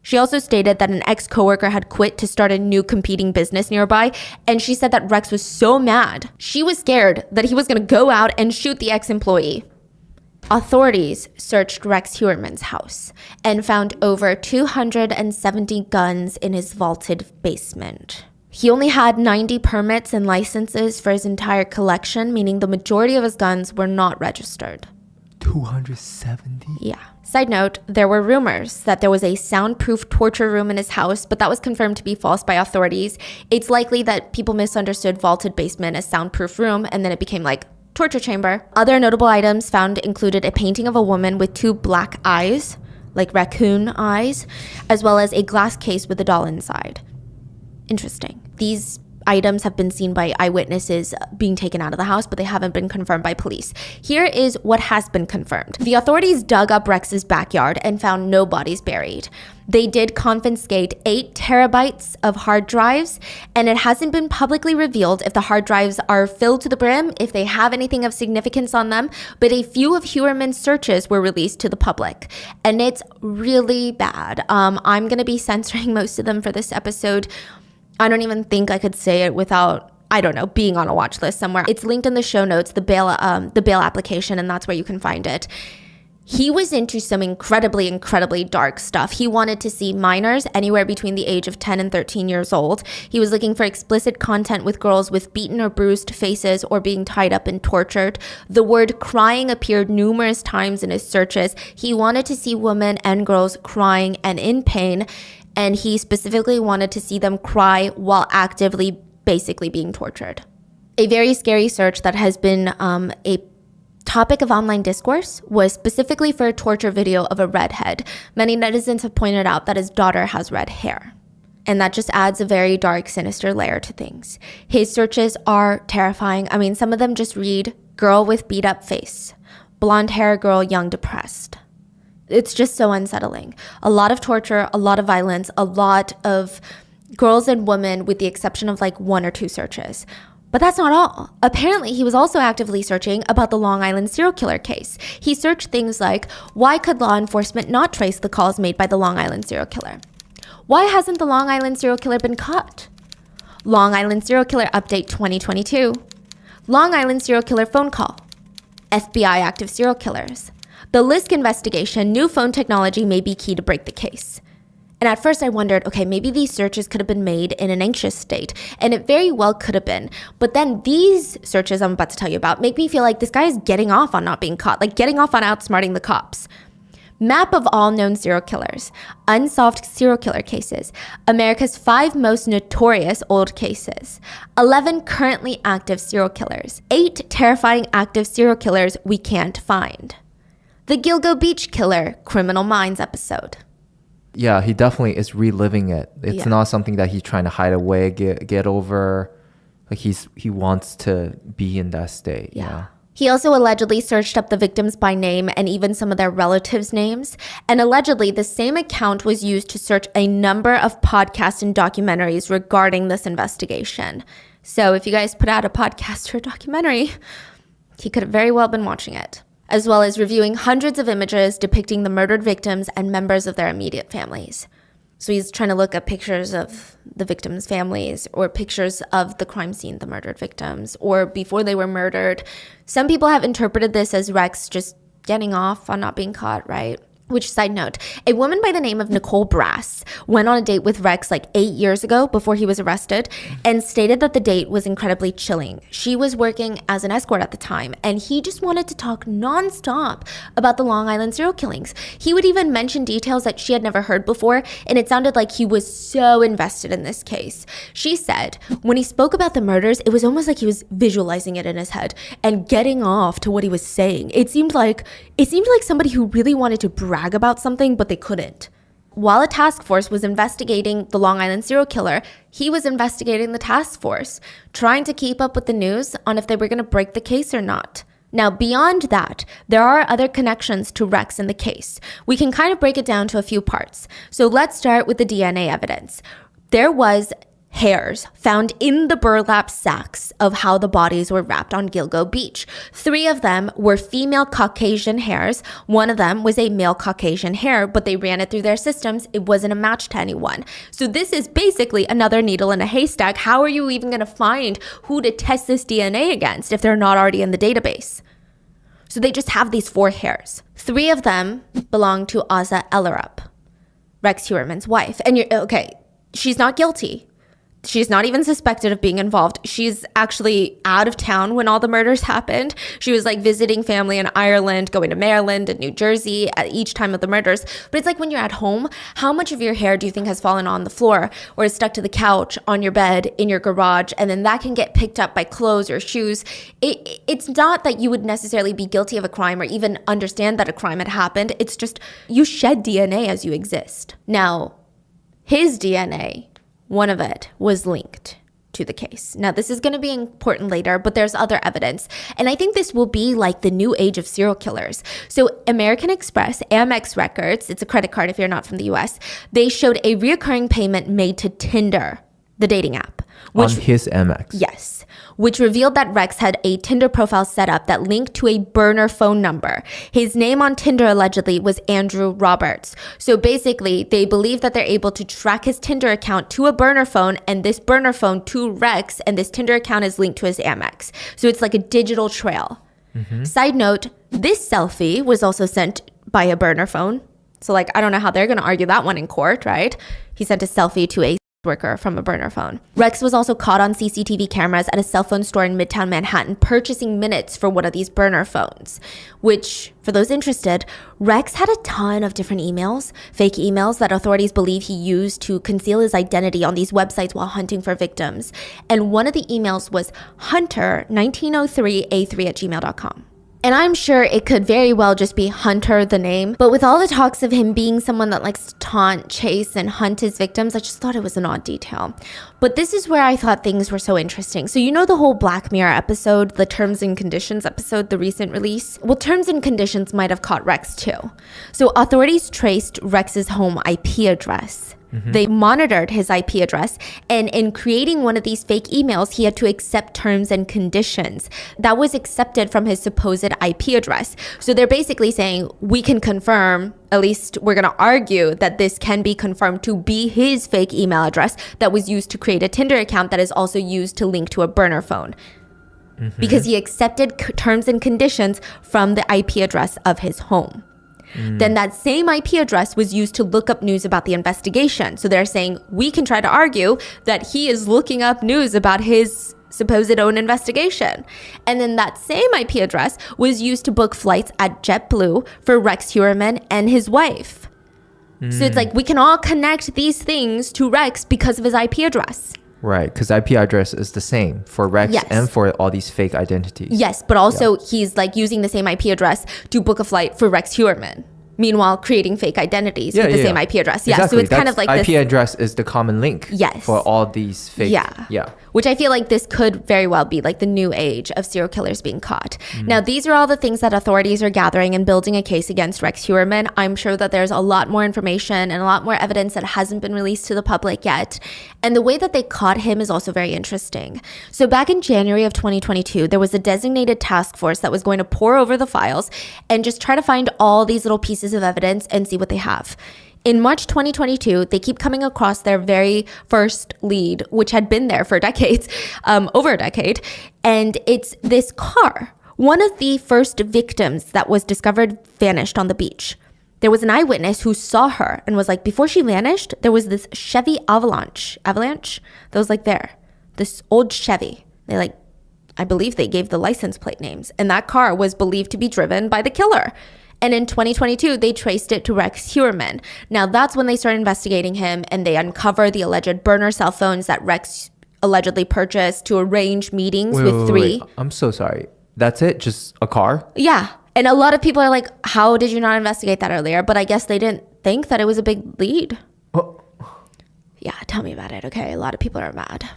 She also stated that an ex-coworker had quit to start a new competing business nearby, and she said that Rex was so mad. She was scared that he was going to go out and shoot the ex-employee. Authorities searched Rex Heuermann's house and found over 270 guns in his vaulted basement. He only had 90 permits and licenses for his entire collection, meaning the majority of his guns were not registered. 270? Yeah. Side note, there were rumors that there was a soundproof torture room in his house, but that was confirmed to be false by authorities. It's likely that people misunderstood vaulted basement as soundproof room, and then it became like torture chamber. Other notable items found included a painting of a woman with 2 black eyes, like raccoon eyes, as well as a glass case with a doll inside. Interesting. These items have been seen by eyewitnesses being taken out of the house, but they haven't been confirmed by police. Here is what has been confirmed. The authorities dug up Rex's backyard and found no bodies buried. They did confiscate 8 terabytes of hard drives, and it hasn't been publicly revealed if the hard drives are filled to the brim, if they have anything of significance on them, but a few of Heuermann's searches were released to the public, and it's really bad. I'm going to be censoring most of them for this episode. I don't even think I could say it without, being on a watch list somewhere. It's linked in the show notes, the bail application, and that's where you can find it. He was into some incredibly, incredibly dark stuff. He wanted to see minors anywhere between the age of 10 and 13 years old. He was looking for explicit content with girls with beaten or bruised faces or being tied up and tortured. The word crying appeared numerous times in his searches. He wanted to see women and girls crying and in pain, and he specifically wanted to see them cry while actively basically being tortured. A very scary search that has been a topic of online discourse was specifically for a torture video of a redhead. Many netizens have pointed out that his daughter has red hair, and that just adds a very dark, sinister layer to things. His searches are terrifying. I mean, some of them just read, girl with beat up face, blonde hair girl, young depressed. It's just so unsettling. A lot of torture, a lot of violence, a lot of girls and women with the exception of like 1 or 2 searches. But that's not all. Apparently, he was also actively searching about the Long Island serial killer case. He searched things like, why could law enforcement not trace the calls made by the Long Island serial killer? Why hasn't the Long Island serial killer been caught? Long Island serial killer update 2022. Long Island serial killer phone call. FBI active serial killers. The Lisk investigation, new phone technology may be key to break the case. And at first I wondered, okay, maybe these searches could have been made in an anxious state, and it very well could have been. But then these searches I'm about to tell you about make me feel like this guy is getting off on not being caught, like getting off on outsmarting the cops. Map of all known serial killers, unsolved serial killer cases, America's 5 most notorious old cases, 11 currently active serial killers, 8 terrifying active serial killers we can't find. The Gilgo Beach Killer Criminal Minds episode. Yeah, he definitely is reliving it. It's Yeah. not something that he's trying to hide away, get over. Like he wants to be in that state. Yeah. He also allegedly searched up the victims by name and even some of their relatives' names. And allegedly, the same account was used to search a number of podcasts and documentaries regarding this investigation. So if you guys put out a podcast or a documentary, he could have very well been watching it, as well as reviewing hundreds of images depicting the murdered victims and members of their immediate families. So he's trying to look at pictures of the victims' families or pictures of the crime scene, the murdered victims, or before they were murdered. Some people have interpreted this as Rex just getting off on not being caught, right? Which, side note, a woman by the name of Nicole Brass went on a date with Rex like 8 years ago before he was arrested and stated that the date was incredibly chilling. She was working as an escort at the time, and he just wanted to talk nonstop about the Long Island serial killings. He would even mention details that she had never heard before, and it sounded like he was so invested in this case. She said when he spoke about the murders, it was almost like he was visualizing it in his head and getting off to what he was saying. It seemed like somebody who really wanted to brag about something, but they couldn't. While a task force was investigating the Long Island serial killer, he was investigating the task force, trying to keep up with the news on if they were going to break the case or not. Now, beyond that, there are other connections to Rex in the case. We can kind of break it down to a few parts. So let's start with the DNA evidence. There was hairs found in the burlap sacks of how the bodies were wrapped on Gilgo Beach. 3 of them were female Caucasian hairs. 1 of them was a male Caucasian hair, but they ran it through their systems. It wasn't a match to anyone. So this is basically another needle in a haystack. How are you even going to find who to test this DNA against if they're not already in the database? So they just have these 4 hairs. 3 of them belong to Aza Ellerup, Rex Heuermann's wife. And she's not guilty. She's not even suspected of being involved. She's actually out of town when all the murders happened. She was like visiting family in Ireland, going to Maryland and New Jersey at each time of the murders. But it's like when you're at home, how much of your hair do you think has fallen on the floor or is stuck to the couch, on your bed, in your garage, and then that can get picked up by clothes or shoes? It's not that you would necessarily be guilty of a crime or even understand that a crime had happened. It's just you shed DNA as you exist. Now, his DNA, one of it was linked to the case. Now, this is going to be important later, but there's other evidence. And I think this will be like the new age of serial killers. So American Express, Amex records, it's a credit card if you're not from the US, they showed a reoccurring payment made to Tinder, the dating app. On his Amex. Yes, which revealed that Rex had a Tinder profile set up that linked to a burner phone number. His name on Tinder allegedly was Andrew Roberts. So basically, they believe that they're able to track his Tinder account to a burner phone and this burner phone to Rex, and this Tinder account is linked to his Amex. So it's like a digital trail. Side note, this selfie was also sent by a burner phone. So like, I don't know how they're going to argue that one in court, right? He sent a selfie to a worker from a burner phone. Rex was also caught on CCTV cameras at a cell phone store in Midtown Manhattan purchasing minutes for one of these burner phones, which, for those interested, Rex had a ton of different emails, fake emails that authorities believe he used to conceal his identity on these websites while hunting for victims. And one of the emails was hunter1903a3@gmail.com. And I'm sure it could very well just be Hunter, the name. But with all the talks of him being someone that likes to taunt, chase, and hunt his victims, I just thought it was an odd detail. But this is where I thought things were so interesting. So you know the whole Black Mirror episode, the Terms and Conditions episode, the recent release? Well, Terms and Conditions might have caught Rex too. So authorities traced Rex's home IP address. They monitored his IP address, and in creating one of these fake emails, he had to accept terms and conditions that was accepted from his supposed IP address. So they're basically saying, we can confirm, at least we're going to argue that this can be confirmed to be his fake email address that was used to create a Tinder account that is also used to link to a burner phone. Because he accepted terms and conditions from the IP address of his home. Then that same IP address was used to look up news about the investigation. So they're saying we can try to argue that he is looking up news about his supposed own investigation. And then that same IP address was used to book flights at JetBlue for Rex Heuermann and his wife. So it's like we can all connect these things to Rex because of his IP address. Right, because IP address is the same for Rex Yes. and for all these fake identities. Yes, but also he's like using the same IP address to book a flight for Rex Heuermann. Meanwhile, creating fake identities with the same IP address. Yeah, Exactly. so it's kind of like IP this. address is the common link. Yes. For all these fake. Yeah. Which I feel like this could very well be like the new age of serial killers being caught. Now, these are all the things that authorities are gathering and building a case against Rex Heuermann. I'm sure that there's a lot more information and a lot more evidence that hasn't been released to the public yet. And the way that they caught him is also very interesting. So back in January of 2022, there was a designated task force that was going to pore over the files and just try to find all these little pieces of evidence and see what they have. In March 2022, they keep coming across their very first lead, which had been there for decades, over a decade. And it's this car. One of the first victims that was discovered vanished on the beach. There was an eyewitness who saw her and was like, before she vanished, there was this Chevy Avalanche that was like there, this old Chevy. I believe they gave the license plate names. And that car was believed to be driven by the killer. And in 2022, they traced it to Rex Heuermann. Now, that's when they started investigating him, and they uncover the alleged burner cell phones that Rex allegedly purchased to arrange meetings with three. Wait. I'm so sorry. That's it? Just a car? Yeah. And a lot of people are like, how did you not investigate that earlier? But I guess they didn't think that it was a big lead. Oh. Yeah, tell me about it, okay? A lot of people are mad.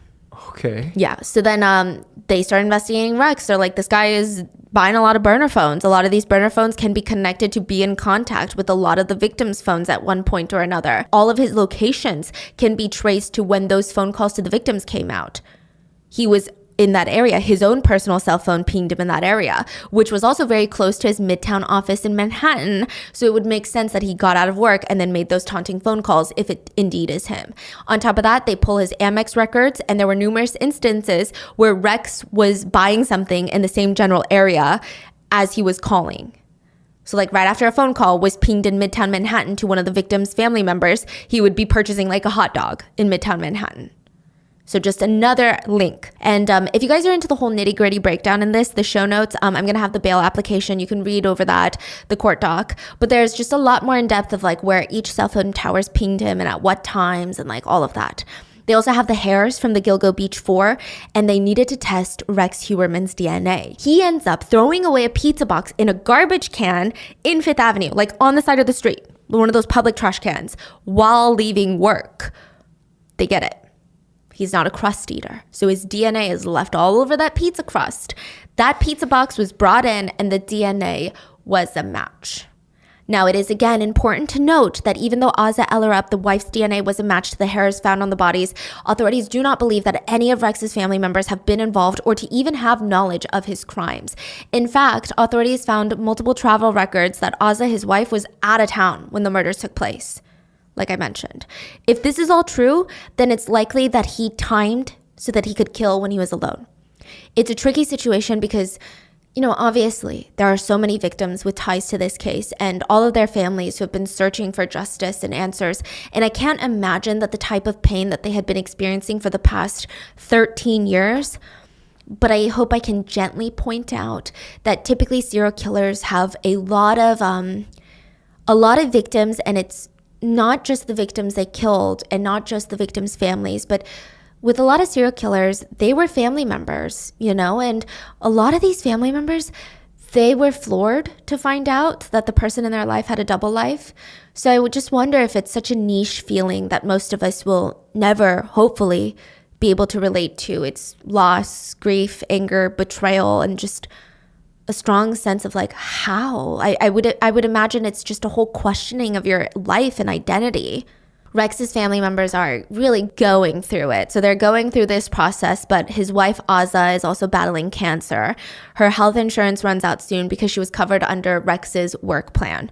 Okay. Yeah. So then they started investigating Rex. They're like, this guy is buying a lot of burner phones. A lot of these burner phones can be connected to be in contact with a lot of the victims' phones at one point or another. All of his locations can be traced to when those phone calls to the victims came out. He was in that area. His own personal cell phone pinged him in that area, which was also very close to his Midtown office in Manhattan. So it would make sense that he got out of work and then made those taunting phone calls if it indeed is him. On top of that, they pull his Amex records, and there were numerous instances where Rex was buying something in the same general area as he was calling. So like right after a phone call was pinged in Midtown Manhattan to one of the victim's family members, he would be purchasing like a hot dog in Midtown Manhattan. So just another link. And if you guys are into the whole nitty gritty breakdown in this, the show notes, I'm going to have the bail application. You can read over that, the court doc. But there's just a lot more in depth of like where each cell phone towers pinged him and at what times and like all of that. They also have the hairs from the Gilgo Beach 4, and they needed to test Rex Heuermann's DNA. He ends up throwing away a pizza box in a garbage can in Fifth Avenue, like on the side of the street, one of those public trash cans, while leaving work. They get it. He's not a crust eater. So his DNA is left all over that pizza crust. That pizza box was brought in and the DNA was a match. Now, it is again important to note that even though Aza Ellerup, the wife's DNA, was a match to the hairs found on the bodies, authorities do not believe that any of Rex's family members have been involved or to even have knowledge of his crimes. In fact, authorities found multiple travel records that Aza, his wife, was out of town when the murders took place. Like I mentioned. If this is all true, then it's likely that he timed so that he could kill when he was alone. It's a tricky situation because, obviously there are so many victims with ties to this case and all of their families who have been searching for justice and answers. And I can't imagine that the type of pain that they had been experiencing for the past 13 years. But I hope I can gently point out that typically serial killers have a lot of victims, and it's not just the victims they killed and not just the victims' families, but with a lot of serial killers, they were family members, and a lot of these family members, they were floored to find out that the person in their life had a double life. So I would just wonder if it's such a niche feeling that most of us will never, hopefully, be able to relate to. It's loss, grief, anger, betrayal, and just a strong sense of like how. I would imagine it's just a whole questioning of your life and identity. Rex's family members are really going through it. So they're going through this process, but his wife Aza is also battling cancer. Her health insurance runs out soon because she was covered under Rex's work plan.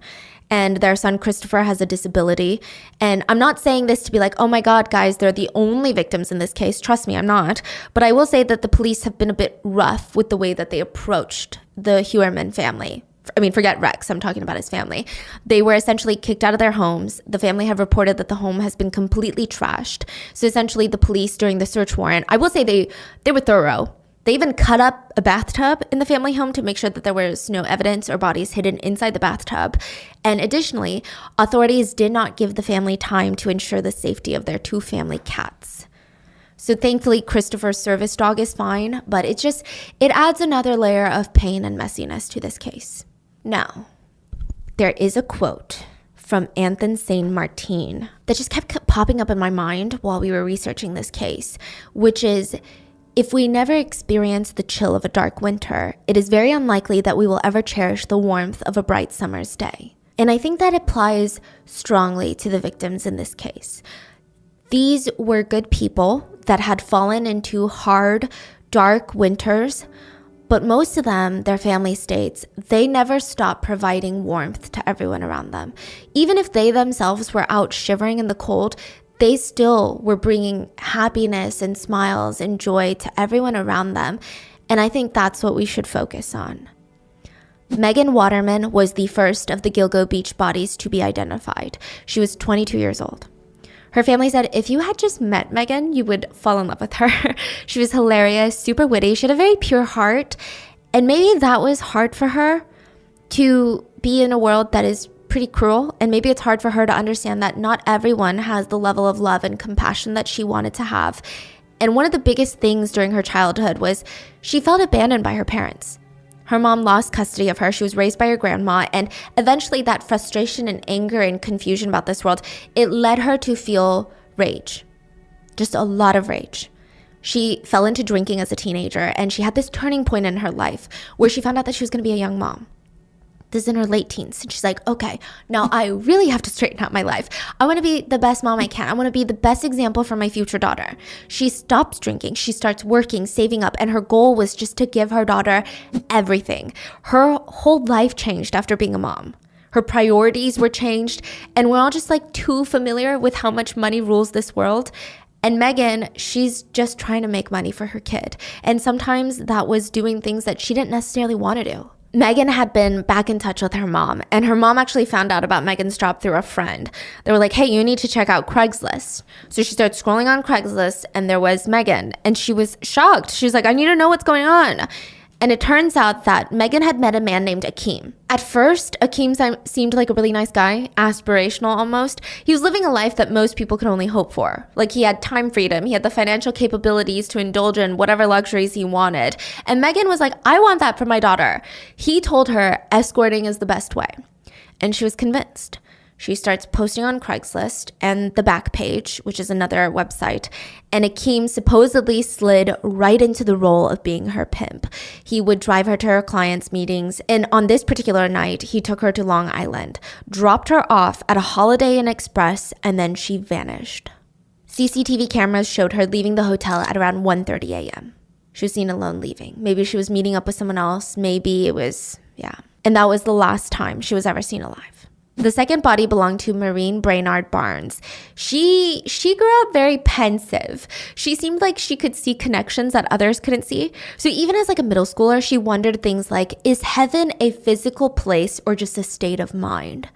And their son Christopher has a disability. And I'm not saying this to be like, oh my God, guys, they're the only victims in this case. Trust me, I'm not. But I will say that the police have been a bit rough with the way that they approached the Heuermann family I mean, forget Rex, I'm talking about his family. They were essentially kicked out of their homes. The family have reported that the home has been completely trashed. So essentially the police during the search warrant, I will say they were thorough. They even cut up a bathtub in the family home to make sure that there was no evidence or bodies hidden inside the bathtub. And additionally, authorities did not give the family time to ensure the safety of their 2 family cats. So thankfully, Christopher's service dog is fine, but it adds another layer of pain and messiness to this case. Now, there is a quote from Anthony Saint Martin that just kept popping up in my mind while we were researching this case, which is, if we never experience the chill of a dark winter, it is very unlikely that we will ever cherish the warmth of a bright summer's day. And I think that applies strongly to the victims in this case. These were good people that had fallen into hard, dark winters, but most of them, their family states, they never stopped providing warmth to everyone around them. Even if they themselves were out shivering in the cold, they still were bringing happiness and smiles and joy to everyone around them. And I think that's what we should focus on. Megan Waterman was the first of the Gilgo Beach bodies to be identified. She was 22 years old. Her family said if you had just met Megan, you would fall in love with her. She was hilarious, super witty. She had a very pure heart. And maybe that was hard for her to be in a world that is pretty cruel. And maybe it's hard for her to understand that not everyone has the level of love and compassion that she wanted to have. And one of the biggest things during her childhood was she felt abandoned by her parents. Her mom lost custody of her. She was raised by her grandma. And eventually that frustration and anger and confusion about this world, it led her to feel rage. Just a lot of rage. She fell into drinking as a teenager, and she had this turning point in her life where she found out that she was going to be a young mom. This is in her late teens. And she's like, okay, now I really have to straighten out my life. I want to be the best mom I can. I want to be the best example for my future daughter. She stops drinking. She starts working, saving up. And her goal was just to give her daughter everything. Her whole life changed after being a mom. Her priorities were changed. And we're all just like too familiar with how much money rules this world. And Megan, she's just trying to make money for her kid. And sometimes that was doing things that she didn't necessarily want to do. Megan had been back in touch with her mom, and her mom actually found out about Megan's job through a friend. They were like, hey, you need to check out Craigslist. So she started scrolling on Craigslist, and there was Megan, and she was shocked. She was like, I need to know what's going on. And it turns out that Megan had met a man named Akeem. At first, Akeem seemed like a really nice guy, aspirational almost. He was living a life that most people could only hope for. Like, he had time freedom, he had the financial capabilities to indulge in whatever luxuries he wanted. And Megan was like, I want that for my daughter. He told her escorting is the best way. And she was convinced. She starts posting on Craigslist and the Backpage, which is another website, and Akeem supposedly slid right into the role of being her pimp. He would drive her to her clients' meetings, and on this particular night, he took her to Long Island, dropped her off at a Holiday Inn Express, and then she vanished. CCTV cameras showed her leaving the hotel at around 1:30 a.m. She was seen alone leaving. Maybe she was meeting up with someone else. Maybe it was, And that was the last time she was ever seen alive. The second body belonged to Maureen Brainard Barnes. She grew up very pensive. She seemed like she could see connections that others couldn't see. So even as like a middle schooler, she wondered things like, is heaven a physical place or just a state of mind?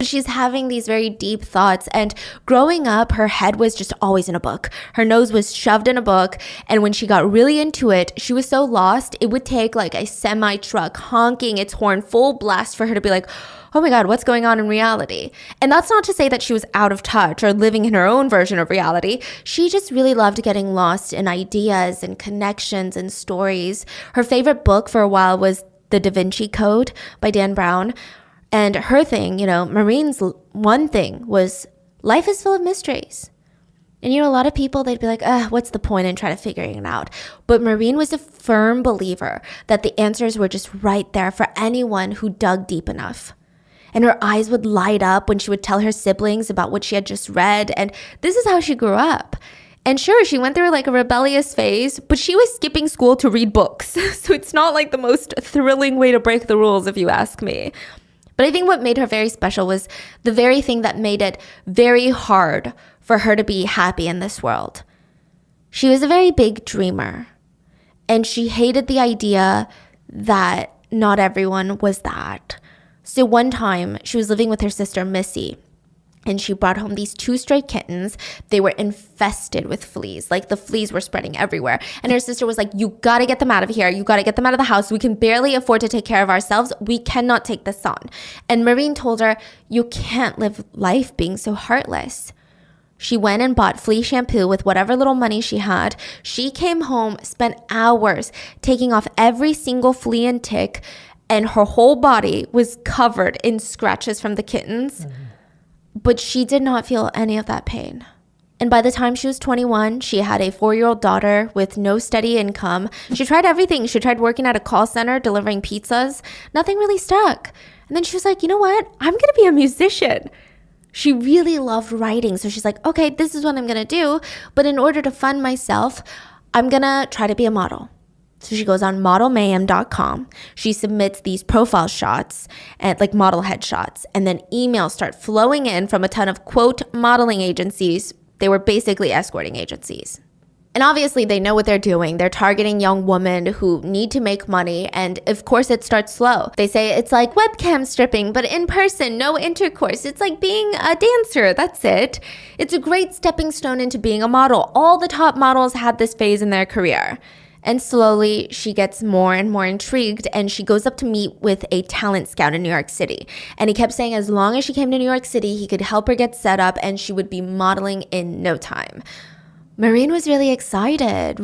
She's having these very deep thoughts, and growing up, her head was just always in a book. Her nose was shoved in a book, and when she got really into it, she was so lost, it would take like a semi-truck honking its horn full blast for her to be like, oh my God, what's going on in reality? And that's not to say that she was out of touch or living in her own version of reality. She just really loved getting lost in ideas and connections and stories. Her favorite book for a while was The Da Vinci Code by Dan Brown. And her thing, Maureen's one thing was life is full of mysteries. And, a lot of people, they'd be like, what's the point in trying to figure it out? But Maureen was a firm believer that the answers were just right there for anyone who dug deep enough. And her eyes would light up when she would tell her siblings about what she had just read. And this is how she grew up. And sure, she went through like a rebellious phase, but she was skipping school to read books. So it's not like the most thrilling way to break the rules, if you ask me. But I think what made her very special was the very thing that made it very hard for her to be happy in this world. She was a very big dreamer, and she hated the idea that not everyone was that. So one time she was living with her sister Missy, and she brought home these 2 stray kittens. They were infested with fleas. Like, the fleas were spreading everywhere. And her sister was like, you gotta get them out of here. You gotta get them out of the house. We can barely afford to take care of ourselves. We cannot take this on. And Maureen told her, you can't live life being so heartless. She went and bought flea shampoo with whatever little money she had. She came home, spent hours taking off every single flea and tick, and her whole body was covered in scratches from the kittens. But she did not feel any of that pain. And by the time she was 21, she had a 4-year-old daughter with no steady income. She tried everything. She tried working at a call center, delivering pizzas. Nothing really stuck. And then she was like, you know what? I'm going to be a musician. She really loved writing. So she's like, okay, this is what I'm going to do. But in order to fund myself, I'm going to try to be a model. So she goes on modelmayhem.com. She submits these profile shots and like model headshots, and then emails start flowing in from a ton of quote modeling agencies. They were basically escorting agencies. And obviously they know what they're doing. They're targeting young women who need to make money. And of course it starts slow. They say it's like webcam stripping, but in person, no intercourse. It's like being a dancer. That's it. It's a great stepping stone into being a model. All the top models had this phase in their career. And slowly she gets more and more intrigued, and she goes up to meet with a talent scout in New York City. And he kept saying as long as she came to New York City, he could help her get set up and she would be modeling in no time. Maureen was really excited.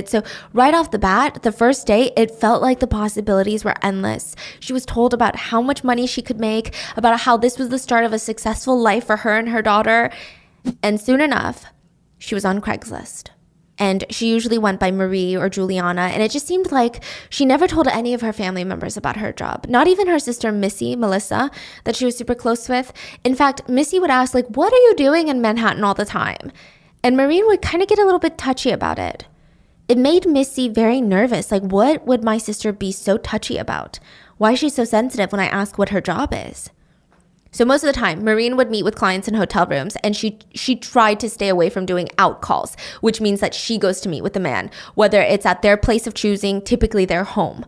So right off the bat, the first day, it felt like the possibilities were endless. She was told about how much money she could make, about how this was the start of a successful life for her and her daughter. And soon enough, she was on Craigslist. And she usually went by Marie or Juliana, and it just seemed like she never told any of her family members about her job. Not even her sister Missy, Melissa, that she was super close with. In fact, Missy would ask, like, what are you doing in Manhattan all the time? And Maureen would kind of get a little bit touchy about it. It made Missy very nervous. Like, what would my sister be so touchy about? Why is she so sensitive when I ask what her job is? So most of the time, Maureen would meet with clients in hotel rooms, and she tried to stay away from doing out calls, which means that she goes to meet with the man, whether it's at their place of choosing, typically their home.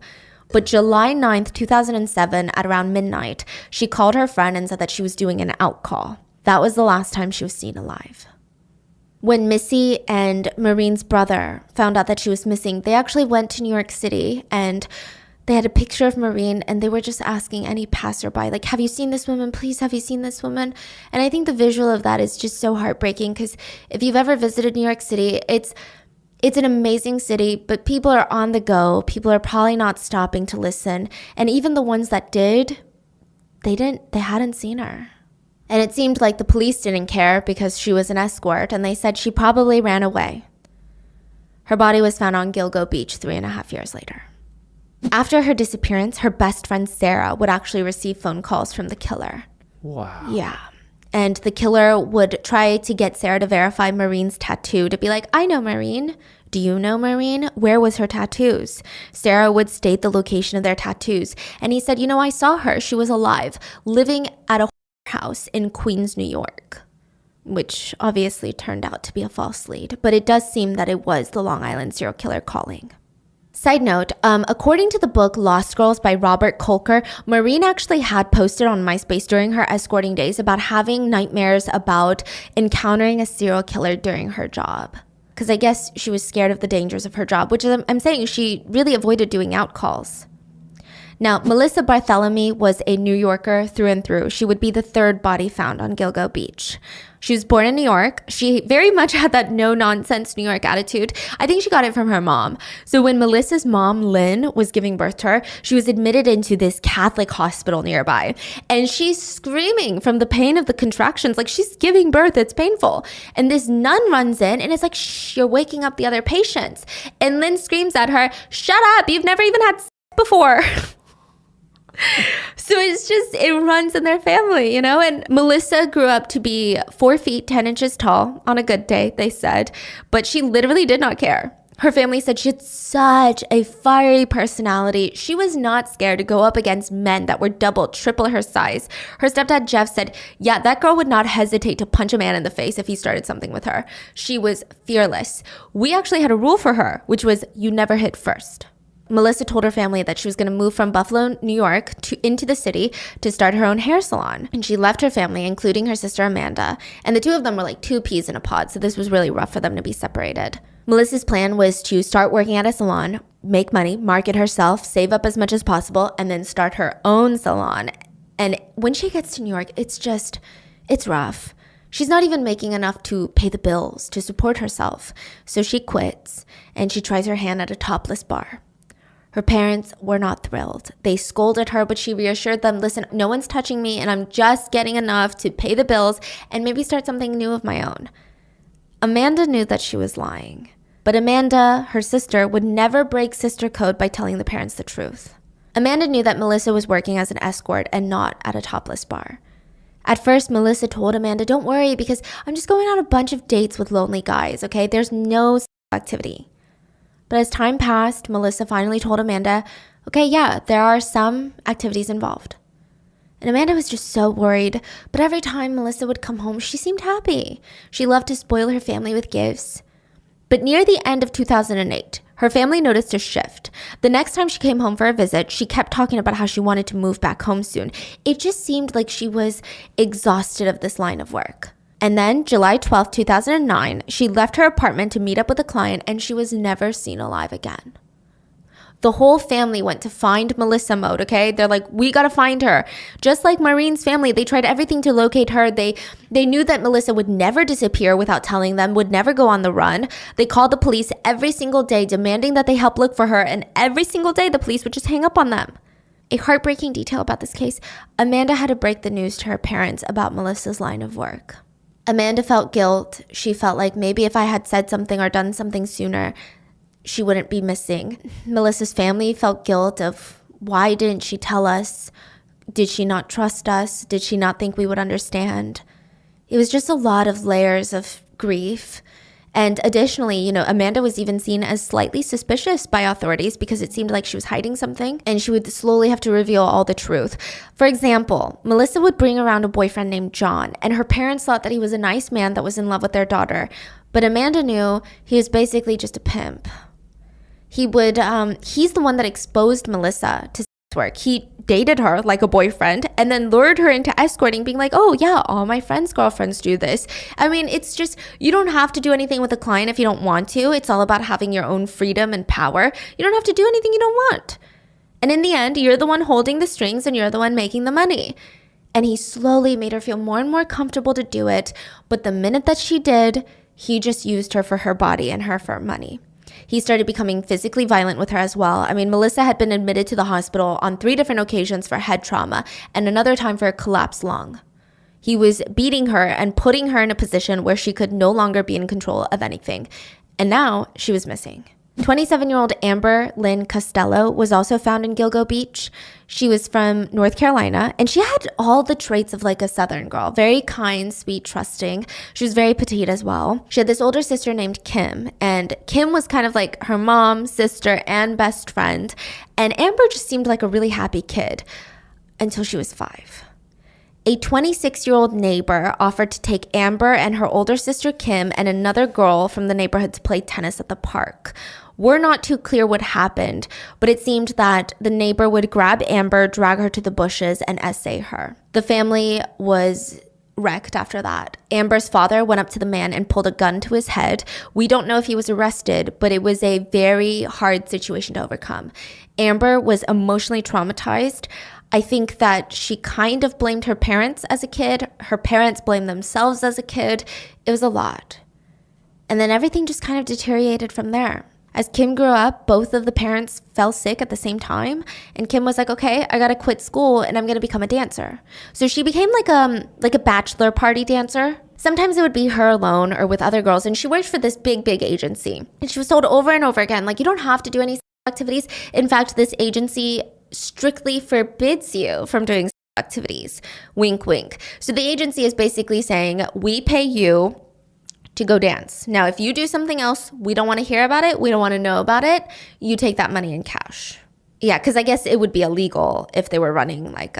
But July 9th, 2007, at around midnight, she called her friend and said that she was doing an out call. That was the last time she was seen alive. When Missy and Maureen's brother found out that she was missing, they actually went to New York City, and they had a picture of Maureen, and they were just asking any passerby, like, have you seen this woman? Please, have you seen this woman? And I think the visual of that is just so heartbreaking, because if you've ever visited New York City, it's an amazing city, but people are on the go. People are probably not stopping to listen. And even the ones that did, they hadn't seen her. And it seemed like the police didn't care because she was an escort, and they said she probably ran away. Her body was found on Gilgo Beach 3.5 years later. After her disappearance, her best friend Sarah would actually receive phone calls from the killer. Wow. Yeah. And the killer would try to get Sarah to verify Maureen's tattoo, to be like, I know Maureen. Do you know Maureen? Where was her tattoos? Sarah would state the location of their tattoos. And he said, I saw her. She was alive, living at a house in Queens, New York, which obviously turned out to be a false lead. But it does seem that it was the Long Island serial killer calling. Side note, according to the book Lost Girls by Robert Kolker, Maureen actually had posted on MySpace during her escorting days about having nightmares about encountering a serial killer during her job. Because I guess she was scared of the dangers of her job, which I'm saying she really avoided doing out calls. Now, Melissa Barthélemy was a New Yorker through and through. She would be the third body found on Gilgo Beach. She was born in New York. She very much had that no-nonsense New York attitude. I think she got it from her mom. So when Melissa's mom, Lynn, was giving birth to her, she was admitted into this Catholic hospital nearby. And she's screaming from the pain of the contractions. Like, she's giving birth. It's painful. And this nun runs in and is like, shh, you're waking up the other patients. And Lynn screams at her, shut up. You've never even had sex before. So it runs in their family, And Melissa grew up to be 4 feet, 10 inches tall on a good day, they said. But she literally did not care. Her family said she had such a fiery personality. She was not scared to go up against men that were double, triple her size. Her stepdad, Jeff, said, yeah, that girl would not hesitate to punch a man in the face if he started something with her. She was fearless. We actually had a rule for her, which was you never hit first. Melissa told her family that she was going to move from Buffalo, New York into the city to start her own hair salon. And she left her family, including her sister Amanda. And the two of them were like two peas in a pod, so this was really rough for them to be separated. Melissa's plan was to start working at a salon, make money, market herself, save up as much as possible, and then start her own salon. And when she gets to New York, it's rough. She's not even making enough to pay the bills, to support herself. So she quits, and she tries her hand at a topless bar. Her parents were not thrilled. They scolded her, but she reassured them, listen, no one's touching me, and I'm just getting enough to pay the bills and maybe start something new of my own. Amanda knew that she was lying, but Amanda, her sister, would never break sister code by telling the parents the truth. Amanda knew that Melissa was working as an escort and not at a topless bar. At first, Melissa told Amanda, don't worry, because I'm just going on a bunch of dates with lonely guys, okay? There's no activity. But as time passed, Melissa finally told Amanda, okay, yeah, there are some activities involved. And Amanda was just so worried, but every time Melissa would come home, she seemed happy. She loved to spoil her family with gifts. But near the end of 2008, her family noticed a shift. The next time she came home for a visit, she kept talking about how she wanted to move back home soon. It just seemed like she was exhausted of this line of work. And then, July 12th, 2009, she left her apartment to meet up with a client, and she was never seen alive again. The whole family went to find Melissa mode, okay? They're like, we gotta find her. Just like Maureen's family, they tried everything to locate her. They knew that Melissa would never disappear without telling them, would never go on the run. They called the police every single day, demanding that they help look for her, and every single day, the police would just hang up on them. A heartbreaking detail about this case, Amanda had to break the news to her parents about Melissa's line of work. Amanda felt guilt. She felt like maybe if I had said something or done something sooner, she wouldn't be missing. Melissa's family felt guilt of why didn't she tell us? Did she not trust us? Did she not think we would understand? It was just a lot of layers of grief. And additionally, Amanda was even seen as slightly suspicious by authorities because it seemed like she was hiding something and she would slowly have to reveal all the truth. For example, Melissa would bring around a boyfriend named John, and her parents thought that he was a nice man that was in love with their daughter. But Amanda knew he was basically just a pimp. He's the one that exposed Melissa to sex work. He dated her like a boyfriend and then lured her into escorting, being like, oh yeah, all my friends' girlfriends do this. I mean, it's just, you don't have to do anything with a client if you don't want to. It's all about having your own freedom and power. You don't have to do anything you don't want. And in the end, you're the one holding the strings and you're the one making the money. And he slowly made her feel more and more comfortable to do it. But the minute that she did, he just used her for her body and her for money. He started becoming physically violent with her as well. I mean, Melissa had been admitted to the hospital on 3 different occasions for head trauma and another time for a collapsed lung. He was beating her and putting her in a position where she could no longer be in control of anything. And now she was missing. 27-year-old Amber Lynn Costello was also found in Gilgo Beach. She was from North Carolina, and she had all the traits of like a Southern girl. Very kind, sweet, trusting. She was very petite as well. She had this older sister named Kim, and Kim was kind of like her mom, sister, and best friend. And Amber just seemed like a really happy kid until she was 5. A 26-year-old neighbor offered to take Amber and her older sister Kim and another girl from the neighborhood to play tennis at the park. We're not too clear what happened, but it seemed that the neighbor would grab Amber, drag her to the bushes, and essay her. The family was wrecked after that. Amber's father went up to the man and pulled a gun to his head. We don't know if he was arrested, but it was a very hard situation to overcome. Amber was emotionally traumatized. I think that she kind of blamed her parents as a kid. Her parents blamed themselves as a kid. It was a lot. And then everything just kind of deteriorated from there. As Kim grew up, both of the parents fell sick at the same time. And Kim was like, okay, I gotta quit school and I'm gonna become a dancer. So she became like a bachelor party dancer. Sometimes it would be her alone or with other girls. And she worked for this big agency. And she was told over and over again, like, you don't have to do any activities. In fact, this agency strictly forbids you from doing activities. Wink, wink. So the agency is basically saying, we pay you to go dance. Now, if you do something else, we don't want to hear about it. We don't want to know about it. You take that money in cash. Yeah, because I guess it would be illegal if they were running like,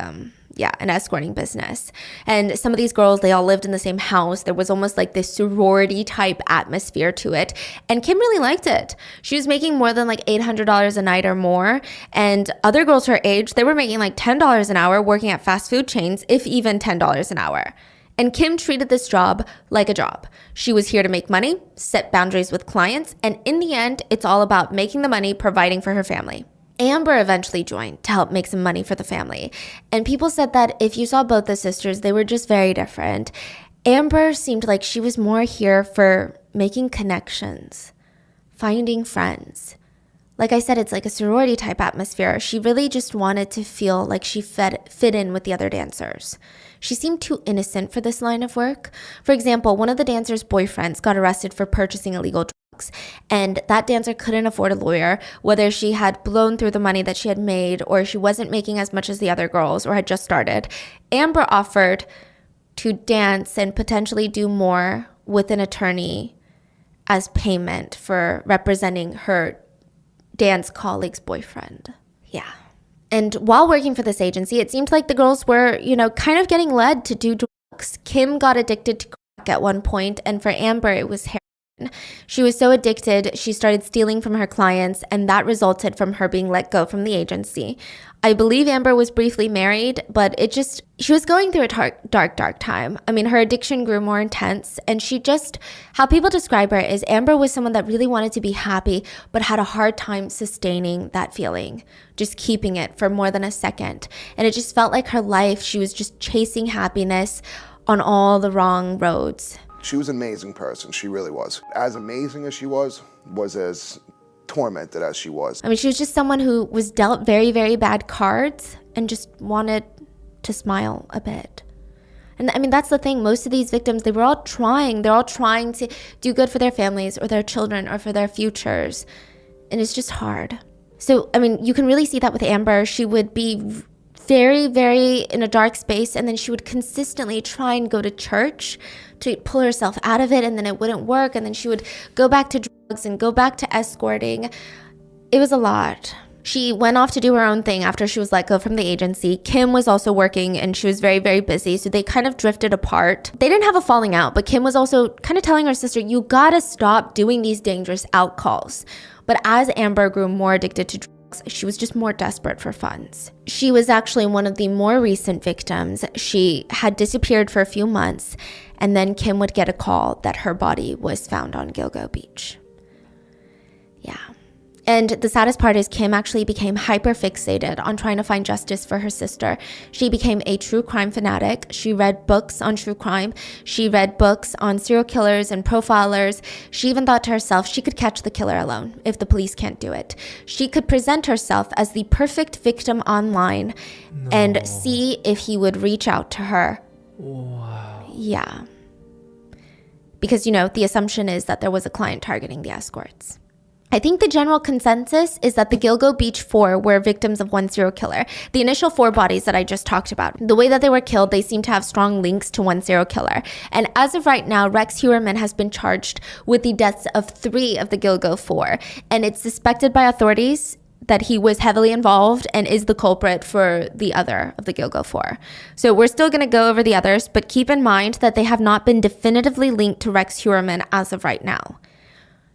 Yeah, an escorting business. And some of these girls, they all lived in the same house. There was almost like this sorority type atmosphere to it. And Kim really liked it. She was making more than like $800 a night or more. And other girls her age, they were making like $10 an hour working at fast food chains, if even $10 an hour. And Kim treated this job like a job. She was here to make money, set boundaries with clients, and in the end, it's all about making the money, providing for her family. Amber eventually joined to help make some money for the family. And people said that if you saw both the sisters, they were just very different. Amber seemed like she was more here for making connections, finding friends. Like I said, it's like a sorority type atmosphere. She really just wanted to feel like she fit in with the other dancers. She seemed too innocent for this line of work. For example, one of the dancers' boyfriends got arrested for purchasing illegal drugs, and that dancer couldn't afford a lawyer, whether she had blown through the money that she had made or she wasn't making as much as the other girls or had just started. Amber offered to dance and potentially do more with an attorney as payment for representing her dance colleague's boyfriend. Yeah. And while working for this agency, it seemed like the girls were, kind of getting led to do drugs. Kim got addicted to crack at one point, and for Amber, it was heroin. She was so addicted, she started stealing from her clients, and that resulted from her being let go from the agency. I believe Amber was briefly married, but she was going through a dark time. I mean, her addiction grew more intense, and how people describe her is Amber was someone that really wanted to be happy, but had a hard time sustaining that feeling, just keeping it for more than a second. And it just felt like her life, she was just chasing happiness on all the wrong roads. She was an amazing person, she really was. As amazing as she was as tormented as she was. I mean, she was just someone who was dealt very, very bad cards and just wanted to smile a bit. And I mean, that's the thing. Most of these victims, they're all trying to do good for their families or their children or for their futures. And it's just hard. So, I mean, you can really see that with Amber. She would be very, very in a dark space, and then she would consistently try and go to church to pull herself out of it, and then it wouldn't work, and then she would go back to drugs and go back to escorting. It was a lot. She went off to do her own thing after she was let go from the agency. Kim was also working, and she was very, very busy, so they kind of drifted apart. They didn't have a falling out, but Kim was also kind of telling her sister, you gotta stop doing these dangerous out calls. But as Amber grew more addicted to drugs, she was just more desperate for funds. She was actually one of the more recent victims. She had disappeared for a few months, and then Kim would get a call that her body was found on Gilgo Beach. Yeah. And the saddest part is Kim actually became hyper fixated on trying to find justice for her sister. She became a true crime fanatic. She read books on true crime. She read books on serial killers and profilers. She even thought to herself she could catch the killer alone if the police can't do it. She could present herself as the perfect victim online and see if he would reach out to her. Wow. Yeah. Because, the assumption is that there was a client targeting the escorts. I think the general consensus is that the Gilgo Beach 4 were victims of one serial killer. The initial 4 bodies that I just talked about, the way that they were killed, they seem to have strong links to one serial killer. And as of right now, Rex Heuermann has been charged with the deaths of 3 of the Gilgo 4. And it's suspected by authorities that he was heavily involved and is the culprit for the other of the Gilgo 4. So we're still going to go over the others, but keep in mind that they have not been definitively linked to Rex Heuermann as of right now.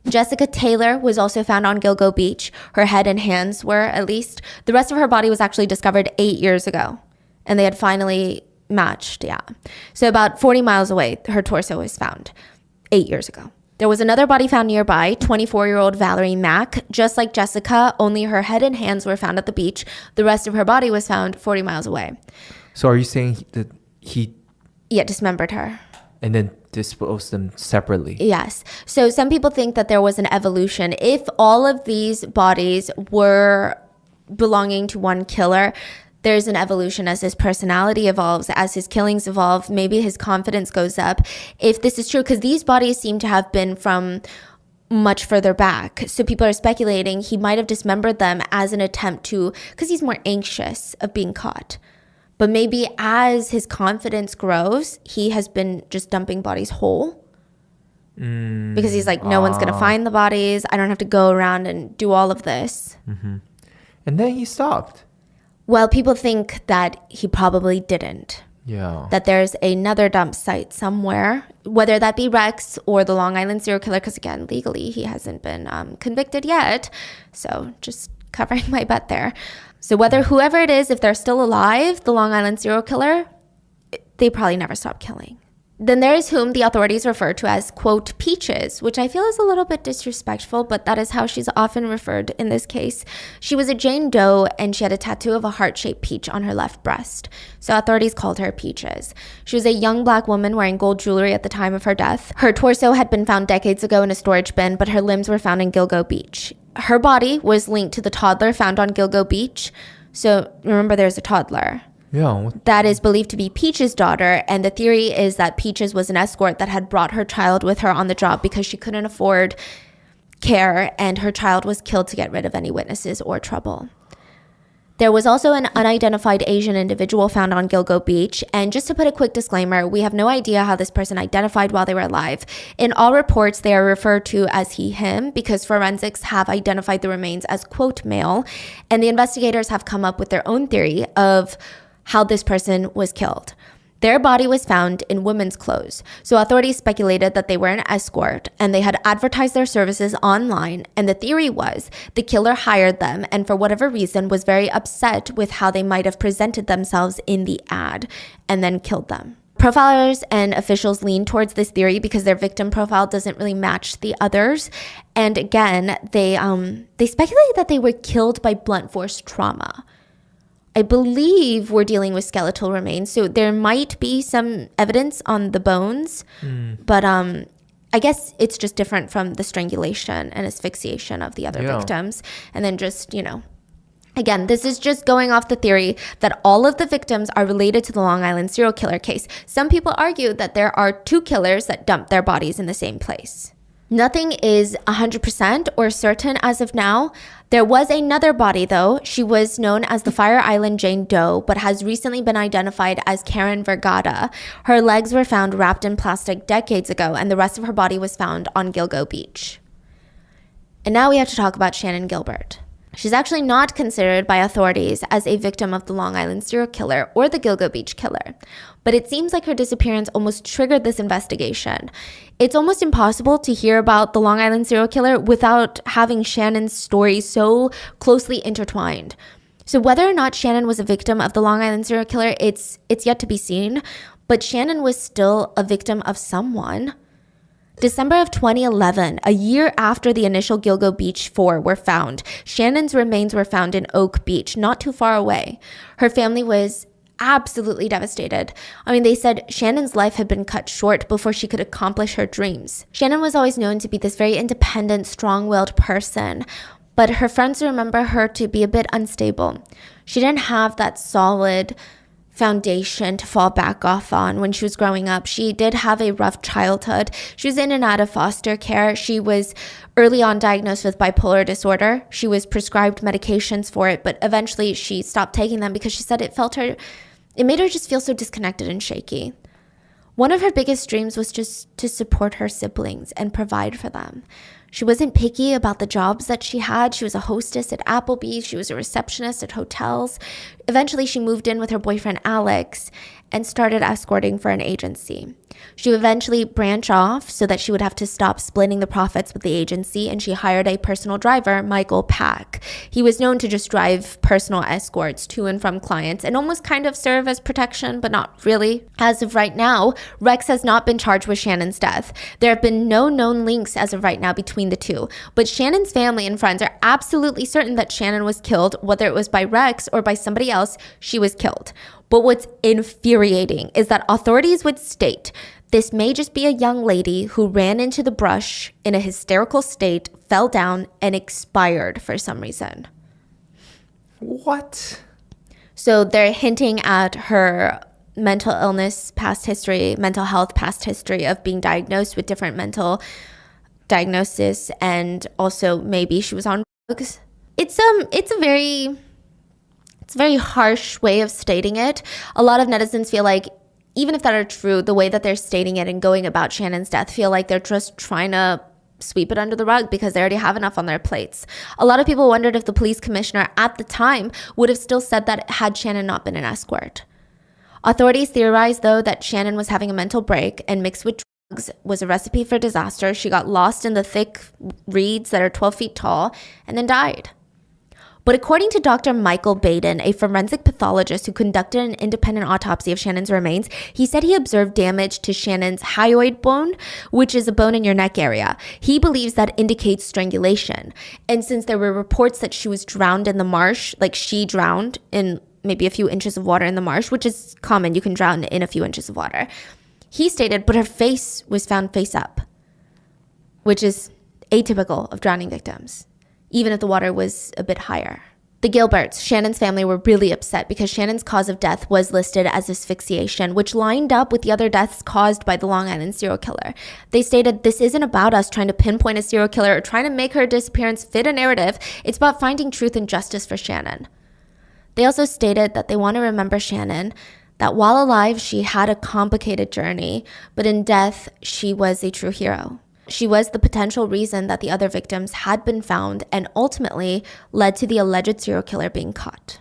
Jessica Taylor was also found on Gilgo Beach. Her head and hands were, at least. The rest of her body was actually discovered 8 years ago, and they had finally matched, yeah. So about 40 miles away, her torso was found 8 years ago. There was another body found nearby, 24-year-old Valerie Mack. Just like Jessica, only her head and hands were found at the beach. The rest of her body was found 40 miles away. So are you saying that he... Yeah, dismembered her. And then dispose them separately? Yes. So some people think that there was an evolution. If all of these bodies were belonging to one killer, there's an evolution as his personality evolves, as his killings evolve, maybe his confidence goes up. If this is true, because these bodies seem to have been from much further back. So people are speculating he might have dismembered them as an attempt to, because he's more anxious of being caught. But maybe as his confidence grows, he has been just dumping bodies whole. Because he's like, no one's going to find the bodies. I don't have to go around and do all of this. Mm-hmm. And then he stopped. Well, people think that he probably didn't. Yeah. That there's another dump site somewhere, whether that be Rex or the Long Island serial killer, because again, legally, he hasn't been convicted yet. So just covering my butt there. So whether whoever it is, if they're still alive, the Long Island serial killer, they probably never stopped killing. Then there is whom the authorities refer to as, quote, Peaches, which I feel is a little bit disrespectful, but that is how she's often referred in this case. She was a Jane Doe, and she had a tattoo of a heart-shaped peach on her left breast. So authorities called her Peaches. She was a young black woman wearing gold jewelry at the time of her death. Her torso had been found decades ago in a storage bin, but her limbs were found in Gilgo Beach. Her body was linked to the toddler found on Gilgo Beach. So remember, there's a toddler. Yeah. That is believed to be Peach's daughter, and the theory is that Peaches was an escort that had brought her child with her on the job because she couldn't afford care, and her child was killed to get rid of any witnesses or trouble. There was also an unidentified Asian individual found on Gilgo Beach, and just to put a quick disclaimer, we have no idea how this person identified while they were alive. In all reports, they are referred to as he, him, because forensics have identified the remains as, quote, male, and the investigators have come up with their own theory of how this person was killed. Their body was found in women's clothes, so authorities speculated that they were an escort and they had advertised their services online, and the theory was the killer hired them and for whatever reason was very upset with how they might have presented themselves in the ad and then killed them. Profilers and officials lean towards this theory because their victim profile doesn't really match the others, and again, they speculate that they were killed by blunt force trauma. I believe we're dealing with skeletal remains, so there might be some evidence on the bones, but I guess it's just different from the strangulation and asphyxiation of the other victims. And then just, again, this is just going off the theory that all of the victims are related to the Long Island serial killer case. Some people argue that there are two killers that dumped their bodies in the same place. Nothing is 100% or certain as of now. There was another body, though. She was known as the Fire Island Jane Doe, but has recently been identified as Karen Vergata. Her legs were found wrapped in plastic decades ago, and the rest of her body was found on Gilgo Beach. And now we have to talk about Shannan Gilbert. She's actually not considered by authorities as a victim of the Long Island serial killer or the Gilgo Beach killer, but it seems like her disappearance almost triggered this investigation. It's almost impossible to hear about the Long Island serial killer without having Shannan's story so closely intertwined. So whether or not Shannan was a victim of the Long Island serial killer, it's yet to be seen, but Shannan was still a victim of someone. December of 2011, a year after the initial Gilgo Beach 4 were found, Shannan's remains were found in Oak Beach, not too far away. Her family was absolutely devastated. I mean, they said Shannan's life had been cut short before she could accomplish her dreams. Shannan was always known to be this very independent, strong-willed person, but her friends remember her to be a bit unstable. She didn't have that solid foundation to fall back off on when she was growing up. She did have a rough childhood. She was in and out of foster care. She was early on diagnosed with bipolar disorder. She was prescribed medications for it, but eventually she stopped taking them because she said it made her just feel so disconnected and shaky. One of her biggest dreams was just to support her siblings and provide for them. She wasn't picky about the jobs that she had. She was a hostess at Applebee's. She was a receptionist at hotels. Eventually, she moved in with her boyfriend, Alex, and started escorting for an agency. She would eventually branch off so that she would have to stop splitting the profits with the agency, and she hired a personal driver, Michael Pack. He was known to just drive personal escorts to and from clients and almost kind of serve as protection, but not really. As of right now, Rex has not been charged with Shannan's death. There have been no known links as of right now between the two, but Shannan's family and friends are absolutely certain that Shannan was killed, whether it was by Rex or by somebody else. She was killed. But what's infuriating is that authorities would state this may just be a young lady who ran into the brush in a hysterical state, fell down, and expired for some reason. What? So they're hinting at her mental illness past history, mental health past history of being diagnosed with different mental diagnosis, and also maybe she was on drugs. It's a very harsh way of stating it. A lot of netizens feel like, even if that are true, the way that they're stating it and going about Shannan's death, feel like they're just trying to sweep it under the rug because they already have enough on their plates. A lot of people wondered if the police commissioner at the time would have still said that had Shannon not been an escort. Authorities theorized, though, that Shannon was having a mental break and mixed with drugs was a recipe for disaster. She got lost in the thick reeds that are 12 feet tall and then died. But according to Dr. Michael Baden, a forensic pathologist who conducted an independent autopsy of Shannon's remains, he said he observed damage to Shannon's hyoid bone, which is a bone in your neck area. He believes that indicates strangulation. And since there were reports that she was drowned in the marsh, like she drowned in maybe a few inches of water in the marsh, which is common, you can drown in a few inches of water. He stated, but her face was found face up, which is atypical of drowning victims, even if the water was a bit higher. The Gilberts, Shannon's family, were really upset because Shannon's cause of death was listed as asphyxiation, which lined up with the other deaths caused by the Long Island serial killer. They stated, this isn't about us trying to pinpoint a serial killer or trying to make her disappearance fit a narrative. It's about finding truth and justice for Shannon. They also stated that they want to remember Shannon, that while alive, she had a complicated journey, but in death, she was a true hero. She was the potential reason that the other victims had been found and ultimately led to the alleged serial killer being caught.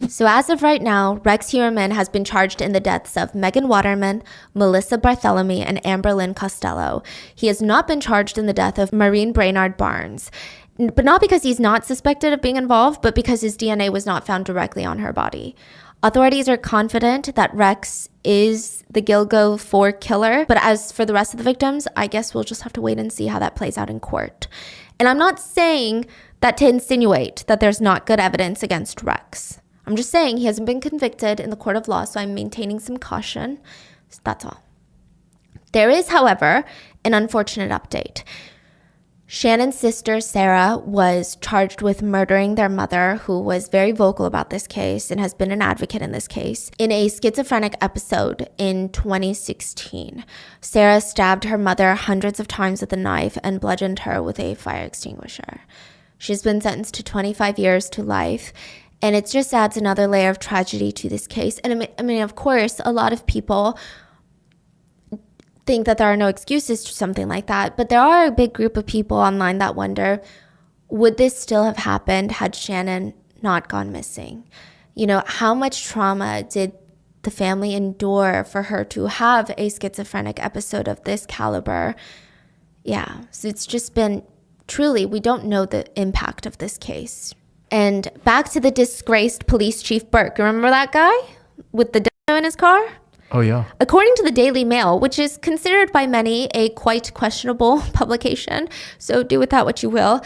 So as of right now, Rex Heuermann has been charged in the deaths of Megan Waterman, Melissa Barthélemy, and Amber Lynn Costello. He has not been charged in the death of Maureen Brainard Barnes, but not because he's not suspected of being involved, but because his DNA was not found directly on her body. Authorities are confident that Rex is the Gilgo 4 killer, but as for the rest of the victims, I guess we'll just have to wait and see how that plays out in court. And I'm not saying that to insinuate that there's not good evidence against Rex. I'm just saying he hasn't been convicted in the court of law, so I'm maintaining some caution. So that's all. There is, however, an unfortunate update. Shannon's sister, Sarah, was charged with murdering their mother, who was very vocal about this case and has been an advocate in this case, in a schizophrenic episode in 2016. Sarah stabbed her mother hundreds of times with a knife and bludgeoned her with a fire extinguisher. She's been sentenced to 25 years to life, and it just adds another layer of tragedy to this case. And I mean, of course, a lot of people think that there are no excuses to something like that, but there are a big group of people online that wonder, would this still have happened had Shannon not gone missing? You know, how much trauma did the family endure for her to have a schizophrenic episode of this caliber? Yeah, so it's just been truly, we don't know the impact of this case. And back to the disgraced police chief Burke. Remember that guy with the dildo in his car? Oh, yeah. According to the Daily Mail, which is considered by many a quite questionable publication, so do with that what you will,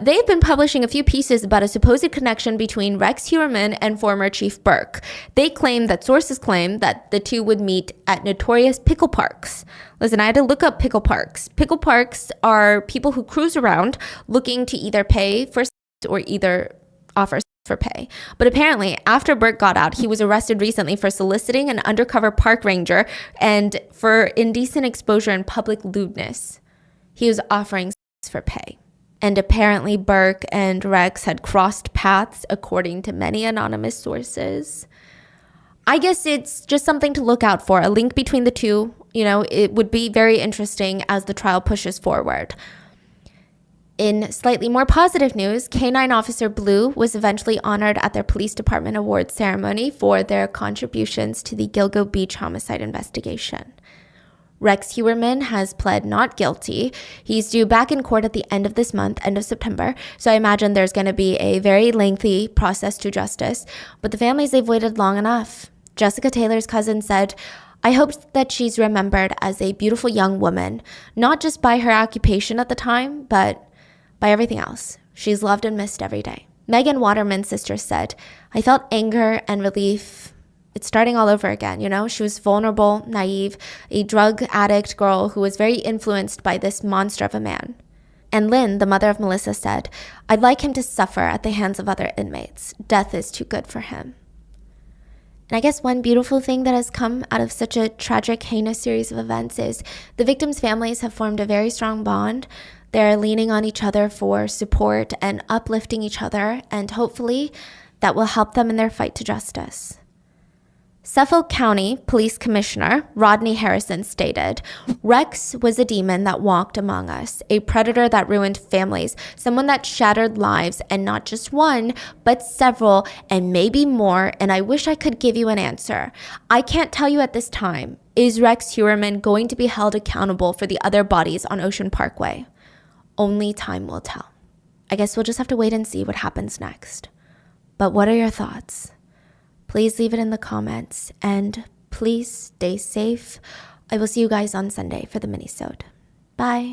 they've been publishing a few pieces about a supposed connection between Rex Heuermann and former Chief Burke. They claim that sources claim that the two would meet at notorious pickle parks. Listen, I had to look up pickle parks. Pickle parks are people who cruise around looking to either pay for or either offer for pay. But apparently, after Burke got out, he was arrested recently for soliciting an undercover park ranger and for indecent exposure and public lewdness. He was offering for pay. And apparently, Burke and Rex had crossed paths, according to many anonymous sources. I guess it's just something to look out for, a link between the two. You know, it would be very interesting as the trial pushes forward. In slightly more positive news, K-9 Officer Blue was eventually honored at their police department awards ceremony for their contributions to the Gilgo Beach homicide investigation. Rex Heuermann has pled not guilty. He's due back in court at the end of this month, end of September, so I imagine there's going to be a very lengthy process to justice, but the families, they've waited long enough. Jessica Taylor's cousin said, I hope that she's remembered as a beautiful young woman, not just by her occupation at the time, but by everything else. She's loved and missed every day. Megan Waterman's sister said, I felt anger and relief. It's starting all over again, you know? She was vulnerable, naive, a drug addict girl who was very influenced by this monster of a man. And Lynn, the mother of Melissa, said, I'd like him to suffer at the hands of other inmates. Death is too good for him. And I guess one beautiful thing that has come out of such a tragic, heinous series of events is the victims' families have formed a very strong bond. They're leaning on each other for support and uplifting each other, and hopefully that will help them in their fight to justice. Suffolk County Police Commissioner Rodney Harrison stated, Rex was a demon that walked among us, a predator that ruined families, someone that shattered lives, and not just one, but several, and maybe more, and I wish I could give you an answer. I can't tell you at this time. Is Rex Heuermann going to be held accountable for the other bodies on Ocean Parkway? Only time will tell. I guess we'll just have to wait and see what happens next. But what are your thoughts? Please leave it in the comments, and please stay safe. I will see you guys on Sunday for the mini-sode. Bye.